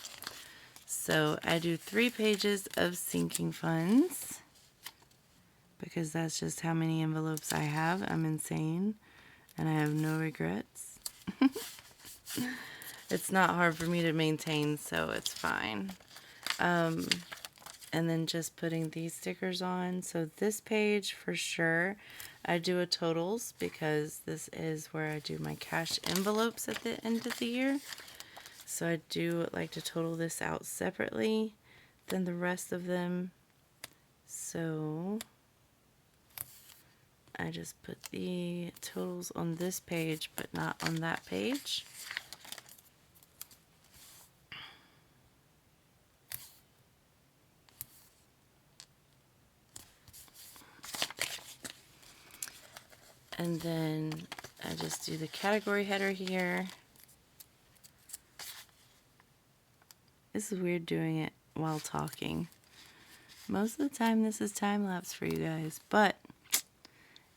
So I do 3 pages of sinking funds because that's just how many envelopes I have. I'm insane and I have no regrets. It's not hard for me to maintain, so it's fine. And then just putting these stickers on. So this page for sure, I do a totals because this is where I do my cash envelopes at the end of the year. So I do like to total this out separately than the rest of them. So I just put the totals on this page, but not on that page. And then I just do the category header here. This is weird doing it while talking. Most of the time this is time lapse for you guys, but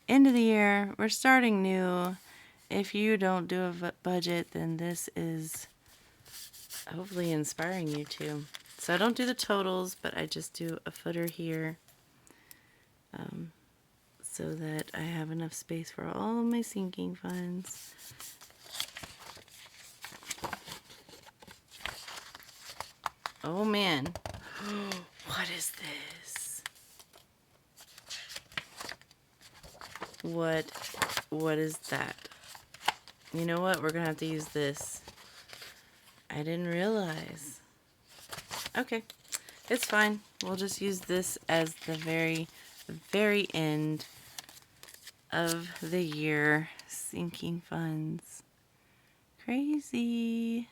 end of the year, we're starting new. If you don't do a budget, then this is hopefully inspiring you to. So I don't do the totals, but I just do a footer here so that I have enough space for all of my sinking funds. Oh man, what is this? What is that? You know what? We're gonna have to use this. I didn't realize. Okay, it's fine. We'll just use this as the very end of the year sinking funds. Crazy.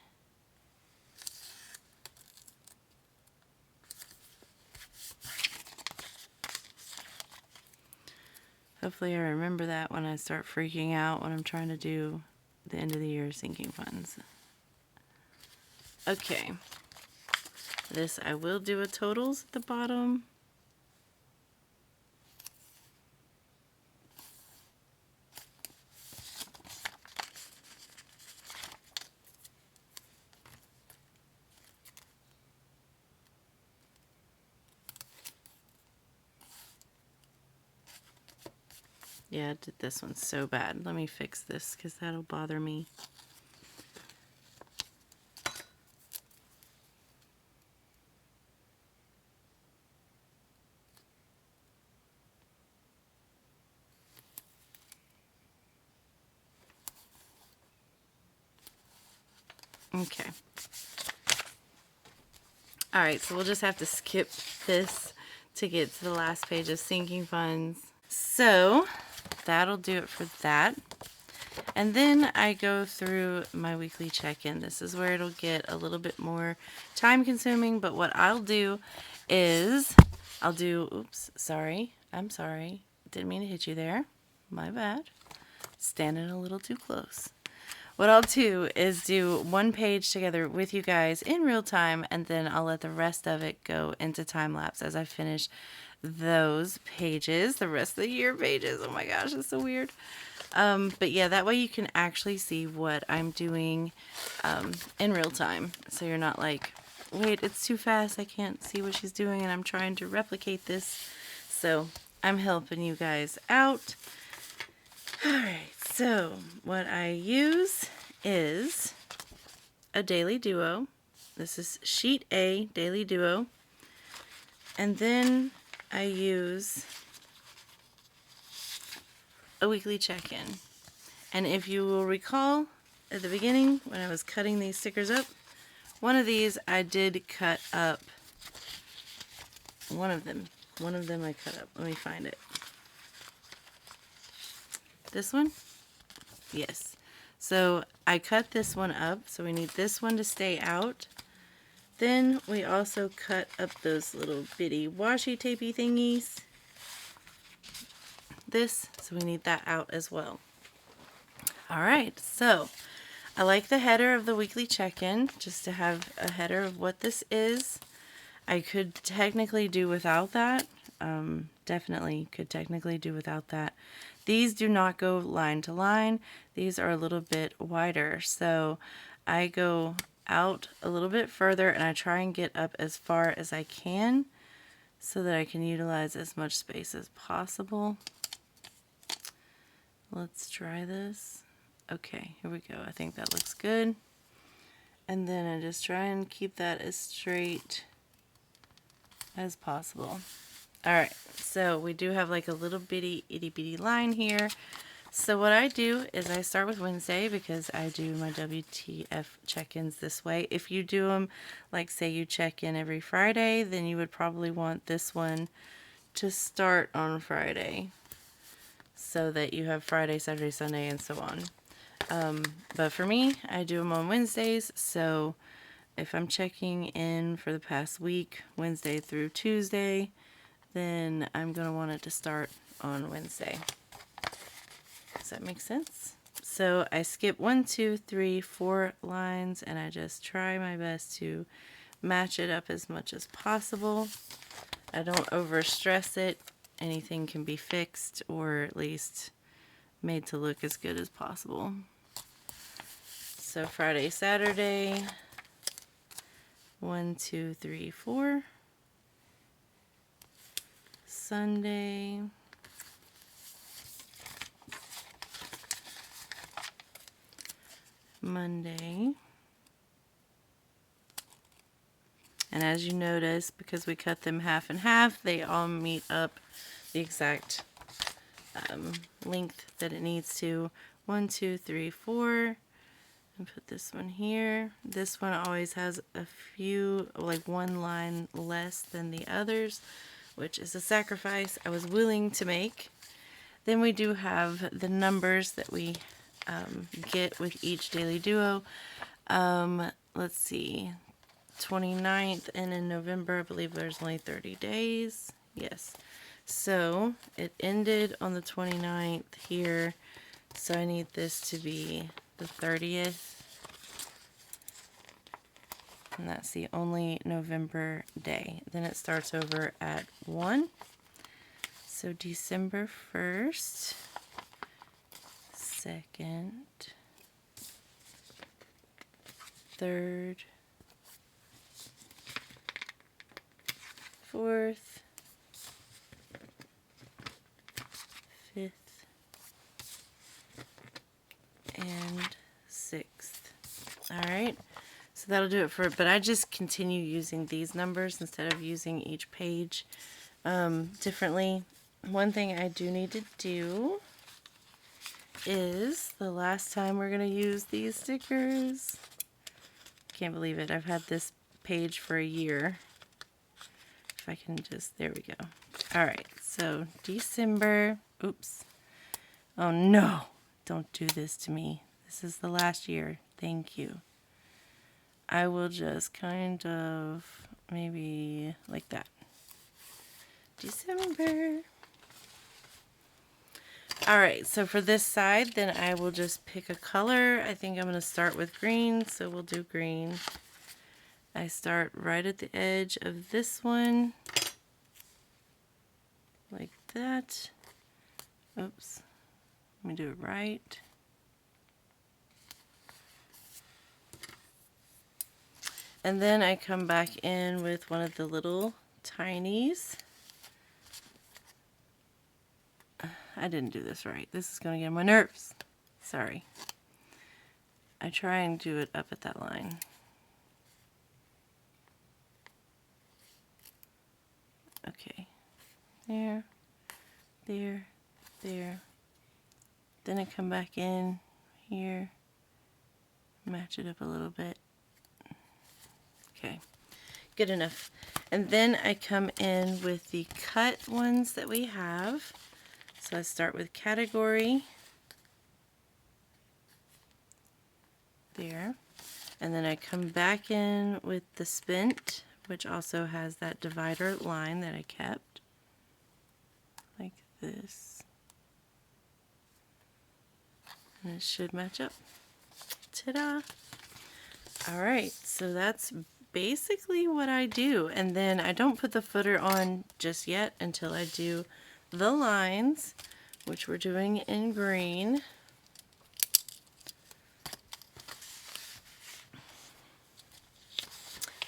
Hopefully I remember that when I start freaking out when I'm trying to do the end of the year sinking funds. Okay. This I will do a totals at the bottom. Yeah, I did this one so bad. Let me fix this because that'll bother me. Okay. Alright, so we'll just have to skip this to get to the last page of sinking funds. So that'll do it for that. And then I go through my weekly check-in. This is where it'll get a little bit more time consuming, but what I'll do is oops, sorry. I'm sorry. Didn't mean to hit you there. My bad. Standing a little too close. What I'll do is do one page together with you guys in real time, and then I'll let the rest of it go into time lapse as I finish those pages, the rest of the year pages. Oh my gosh, it's so weird. But yeah, that way you can actually see what I'm doing in real time. So you're not like, wait, it's too fast. I can't see what she's doing, and I'm trying to replicate this. So I'm helping you guys out. Alright, so what I use is a daily duo. This is sheet A, daily duo. And then I use a weekly check-in. And if you will recall at the beginning when I was cutting these stickers up, one of these I did cut up. One of them I cut up. Let me find it. This one? Yes. So I cut this one up, so we need this one to stay out. Then we also cut up those little bitty washi tapey thingies. This, so we need that out as well. Alright, so I like the header of the weekly check-in, just to have a header of what this is. I could technically do without that. Definitely could technically do without that. These do not go line to line. These are a little bit wider. So I go out a little bit further and I try and get up as far as I can so that I can utilize as much space as possible. Let's try this. Okay, here we go. I think that looks good. And then I just try and keep that as straight as possible. Alright, so we do have like a little bitty itty bitty line here. So what I do is I start with Wednesday because I do my WTF check-ins this way. If you do them, like say you check in every Friday, then you would probably want this one to start on Friday so that you have Friday, Saturday, Sunday, and so on. But for me, I do them on Wednesdays, so if I'm checking in for the past week, Wednesday through Tuesday, then I'm going to want it to start on Wednesday. Does that make sense? So I skip 1, 2, 3, 4 lines, and I just try my best to match it up as much as possible. I don't overstress it. Anything can be fixed or at least made to look as good as possible. So Friday, Saturday, 1, 2, 3, 4. Sunday, Monday, and as you notice, because we cut them half and half, they all meet up the exact length that it needs to. 1, 2, 3, 4, and put this one here. This one always has a few, like one line less than the others, which is a sacrifice I was willing to make. Then we do have the numbers that we get with each daily duo. Let's see, 29th, and in November, I believe there's only 30 days. Yes. So it ended on the 29th here, so I need this to be the 30th. And that's the only November day. Then it starts over at 1. So December 1st, 2nd, 3rd, 4th, 5th, and 6th. Alright. So that'll do it for it, but I just continue using these numbers instead of using each page differently. One thing I do need to do is the last time we're going to use these stickers. Can't believe it. I've had this page for a year. If I can just, there we go. Alright, so December, oops. Oh no, don't do this to me. This is the last year. Thank you. I will just kind of maybe like that. December. Alright, so for this side, then I will just pick a color. I think I'm going to start with green, so we'll do green. I start right at the edge of this one, like that. Oops, let me do it right. And then I come back in with one of the little tinies. I didn't do this right. This is going to get on my nerves. Sorry. I try and do it up at that line. Okay. There, there, there. Then I come back in here, match it up a little bit. Okay, good enough. And then I come in with the cut ones that we have. So I start with category, there. And then I come back in with the spent, which also has that divider line that I kept, like this. And it should match up. Ta-da! Alright, so that's basically what I do. And then I don't put the footer on just yet until I do the lines, which we're doing in green.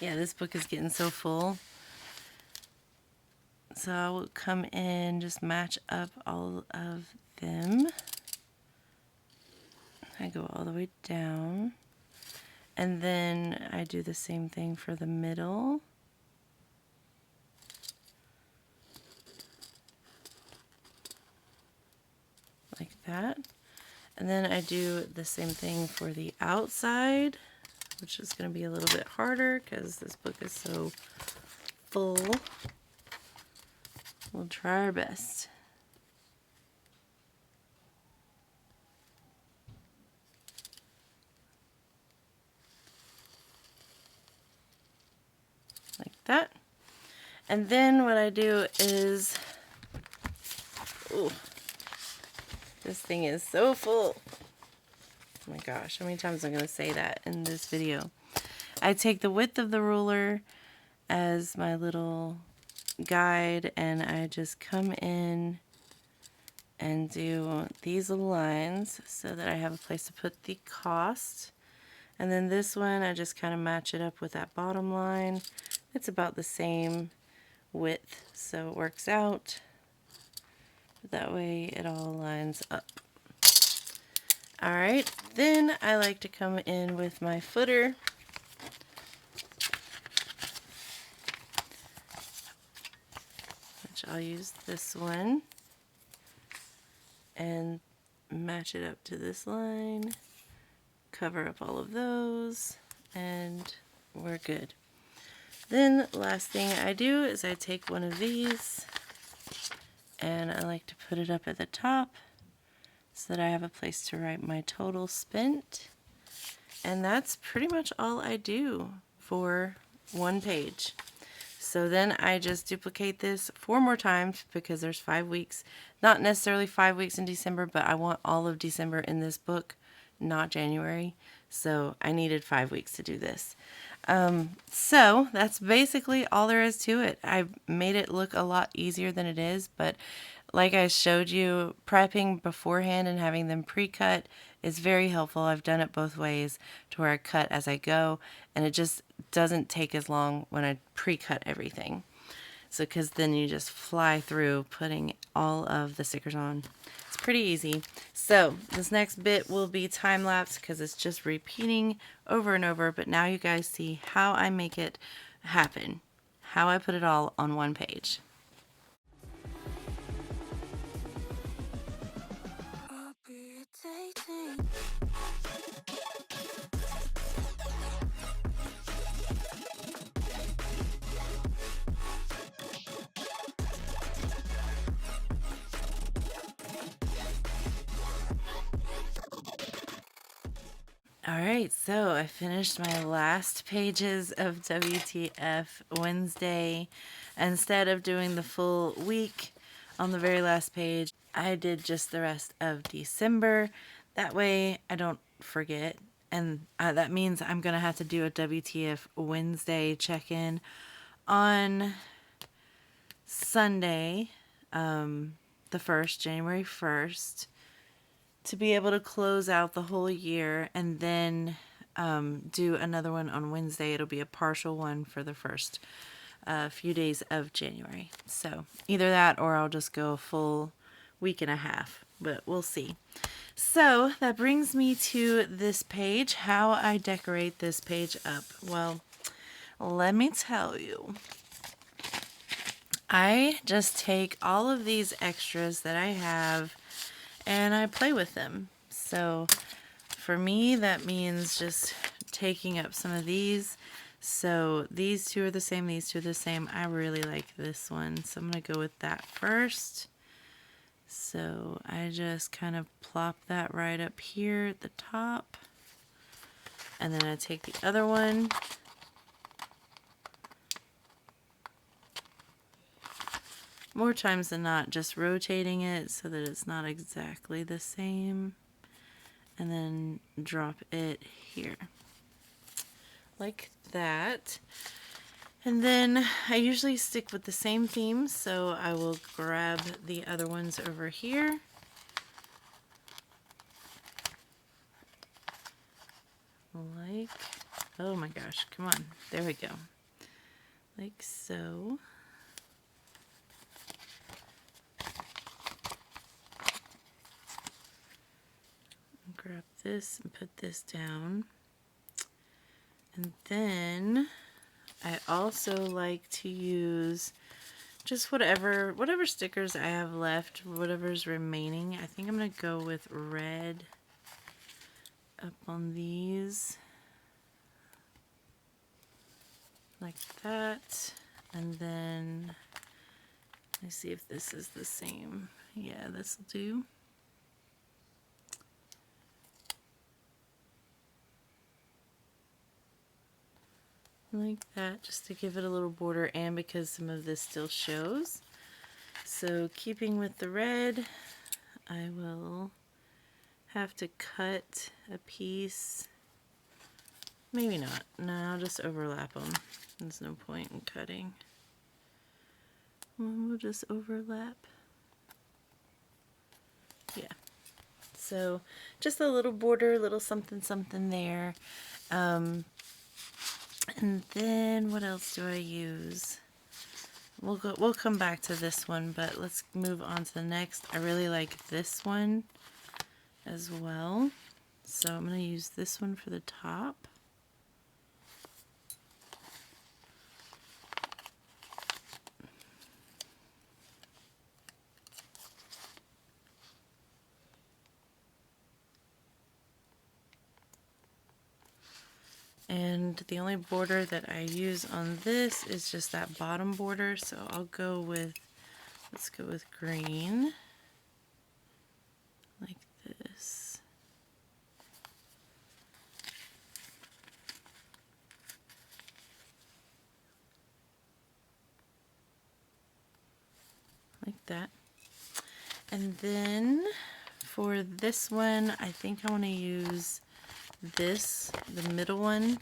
Yeah, this book is getting so full. So I will come in, just match up all of them. I go all the way down. And then I do the same thing for the middle. Like that. And then I do the same thing for the outside, which is going to be a little bit harder because this book is so full. We'll try our best. Like that. And then what I do is, ooh, this thing is so full. Oh my gosh, how many times am I going to say that in this video? I take the width of the ruler as my little guide, and I just come in and do these little lines so that I have a place to put the cost. And then this one, I just kind of match it up with that bottom line. It's about the same width, so it works out. That way it all lines up. Alright, then I like to come in with my footer. Which I'll use this one. And match it up to this line. Cover up all of those. And we're good. Then last thing I do is I take one of these and I like to put it up at the top so that I have a place to write my total spent. And that's pretty much all I do for one page. So then I just duplicate this 4 more times because there's 5 weeks. Not necessarily 5 weeks in December, but I want all of December in this book, not January. So I needed 5 weeks to do this. So that's basically all there is to it. I made it look a lot easier than it is, but like I showed you, prepping beforehand and having them pre-cut is very helpful. I've done it both ways to where I cut as I go, and it just doesn't take as long when I pre-cut everything. So because then you just fly through putting all of the stickers on. It's pretty easy. So this next bit will be time-lapse because it's just repeating over and over, but now you guys see how I make it happen, how I put it all on one page. Alright, so I finished my last pages of WTF Wednesday. Instead of doing the full week on the very last page, I did just the rest of December. That way I don't forget. And that means I'm going to have to do a WTF Wednesday check-in on Sunday, the 1st, January 1st. To be able to close out the whole year and then do another one on Wednesday. It'll be a partial one for the first few days of January. So either that or I'll just go a full week and a half, but we'll see. So that brings me to this page, how I decorate this page up. Well, let me tell you. I just take all of these extras that I have and I play with them. So for me, that means just taking up some of these. So these two are the same, these two are the same. I really like this one, so I'm going to go with that first. So I just kind of plop that right up here at the top. And then I take the other one, more times than not, just rotating it so that it's not exactly the same, and then drop it here like that. And then I usually stick with the same theme, so I will grab the other ones over here. Like, oh my gosh, come on, there we go. Like so. Grab this and put this down. And then I also like to use just whatever stickers I have left, whatever's remaining. I think I'm going to go with red up on these. Like that. And then, let me see if this is the same. Yeah, this will do. Like that, just to give it a little border, and because some of this still shows. So keeping with the red, I will have to cut a piece. Maybe not. No, I'll just overlap them. There's no point in cutting. We'll just overlap. Yeah. So just a little border, a little something something there. And then what else do I use? We'll come back to this one, but let's move on to the next. I really like this one as well. So I'm going to use this one for the top. And the only border that I use on this is just that bottom border, so I'll go with, let's go with green, like this. Like that. And then for this one, I think I want to use this, the middle one,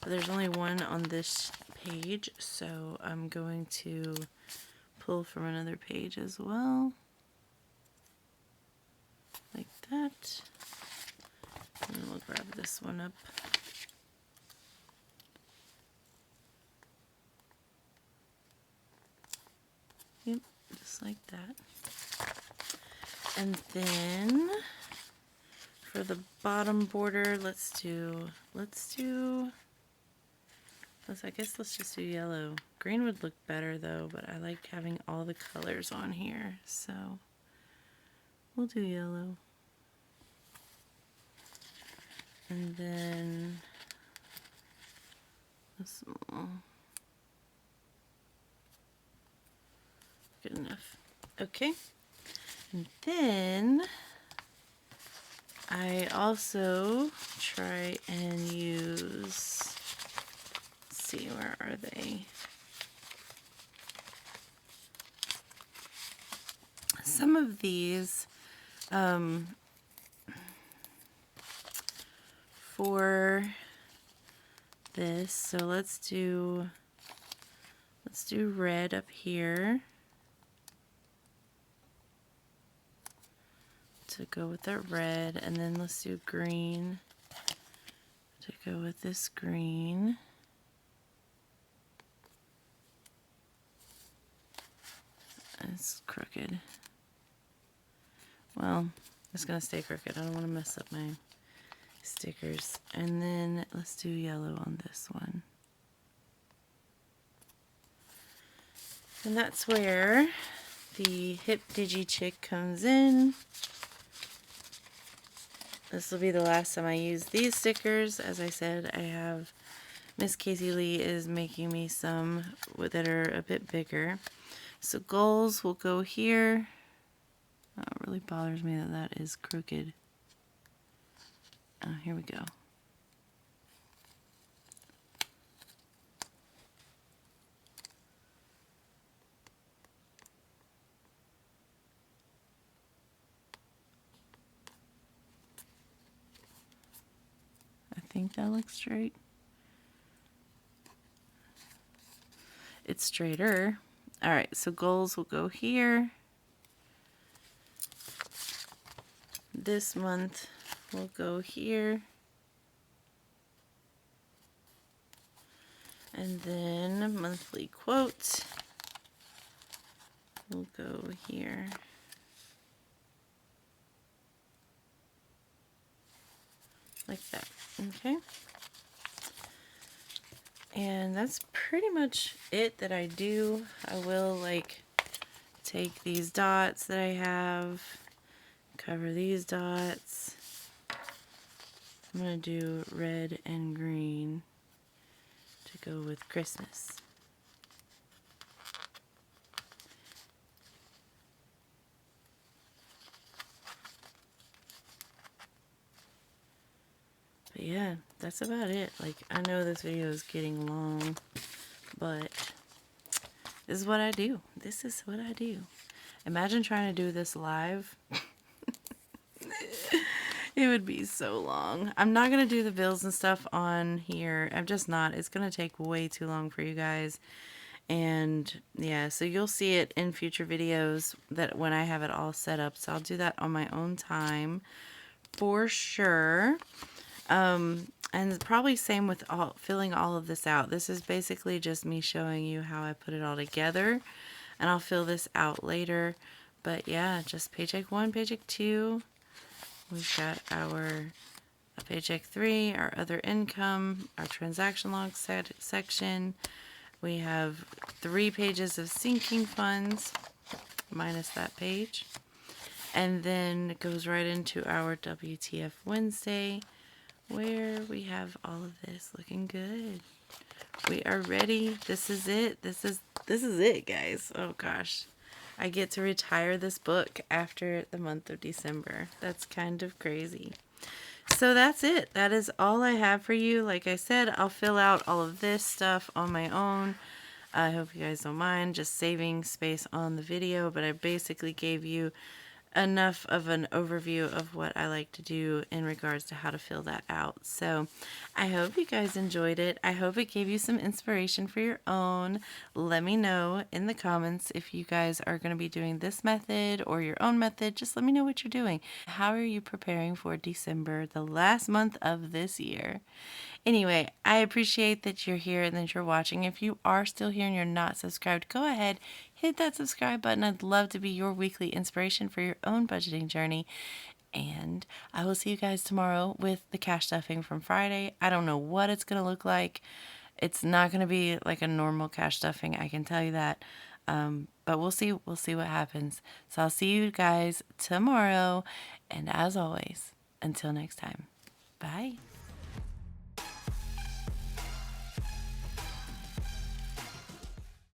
but there's only one on this page, so I'm going to pull from another page as well, like that. And then we'll grab this one up. Yep, just like that. And then for the bottom border, let's just do yellow. Green would look better though, but I like having all the colors on here, so we'll do yellow. And then a small. Good enough. Okay. And then I also try and use, let's see, where are they? Some of these for this, so let's do red up here to go with that red, and then let's do green to go with this green. It's crooked. Well, it's gonna stay crooked. I don't want to mess up my stickers. And then let's do yellow on this one. And that's where the Hip Digi Chick comes in. This will be the last time I use these stickers. As I said, I have Miss Kaycee Leigh is making me some that are a bit bigger. So goals will go here. Oh, it really bothers me that that is crooked. Here we go. think that looks straight. It's straighter. All right, so goals will go here. This month will go here. And then monthly quote will go here. Like that, okay? And that's pretty much it that I do. I will like take these dots that I have, cover these dots. I'm gonna do red and green to go with Christmas. But yeah, that's about it. Like, I know this video is getting long, but this is what I do. This is what I do. Imagine trying to do this live. It would be so long. I'm not going to do the bills and stuff on here. I'm just not. It's going to take way too long for you guys. And yeah, so you'll see it in future videos that when I have it all set up. So I'll do that on my own time for sure. And probably same with filling all of this out. This is basically just me showing you how I put it all together, and I'll fill this out later. But yeah, just paycheck 1, paycheck 2. We've got our paycheck 3, our other income, our transaction log section. We have 3 pages of sinking funds minus that page. And then it goes right into our WTF Wednesday, where we have all of this looking good. We are ready. This is it. This is it, guys. Oh gosh. I get to retire this book after the month of December. That's kind of crazy. So that's it. That is all I have for you. Like I said, I'll fill out all of this stuff on my own. I hope you guys don't mind just saving space on the video, but I basically gave you enough of an overview of what I like to do in regards to how to fill that out. So I hope you guys enjoyed it. I hope it gave you some inspiration for your own. Let me know in the comments if you guys are going to be doing this method or your own method. Just let me know what you're doing. How are you preparing for December, the last month of this year? Anyway, I appreciate that you're here and that you're watching. If you are still here and you're not subscribed, go ahead, hit that subscribe button. I'd love to be your weekly inspiration for your own budgeting journey. And I will see you guys tomorrow with the cash stuffing from Friday. I don't know what it's going to look like. It's not going to be like a normal cash stuffing, I can tell you that. But we'll see. We'll see what happens. So I'll see you guys tomorrow. And as always, until next time, bye.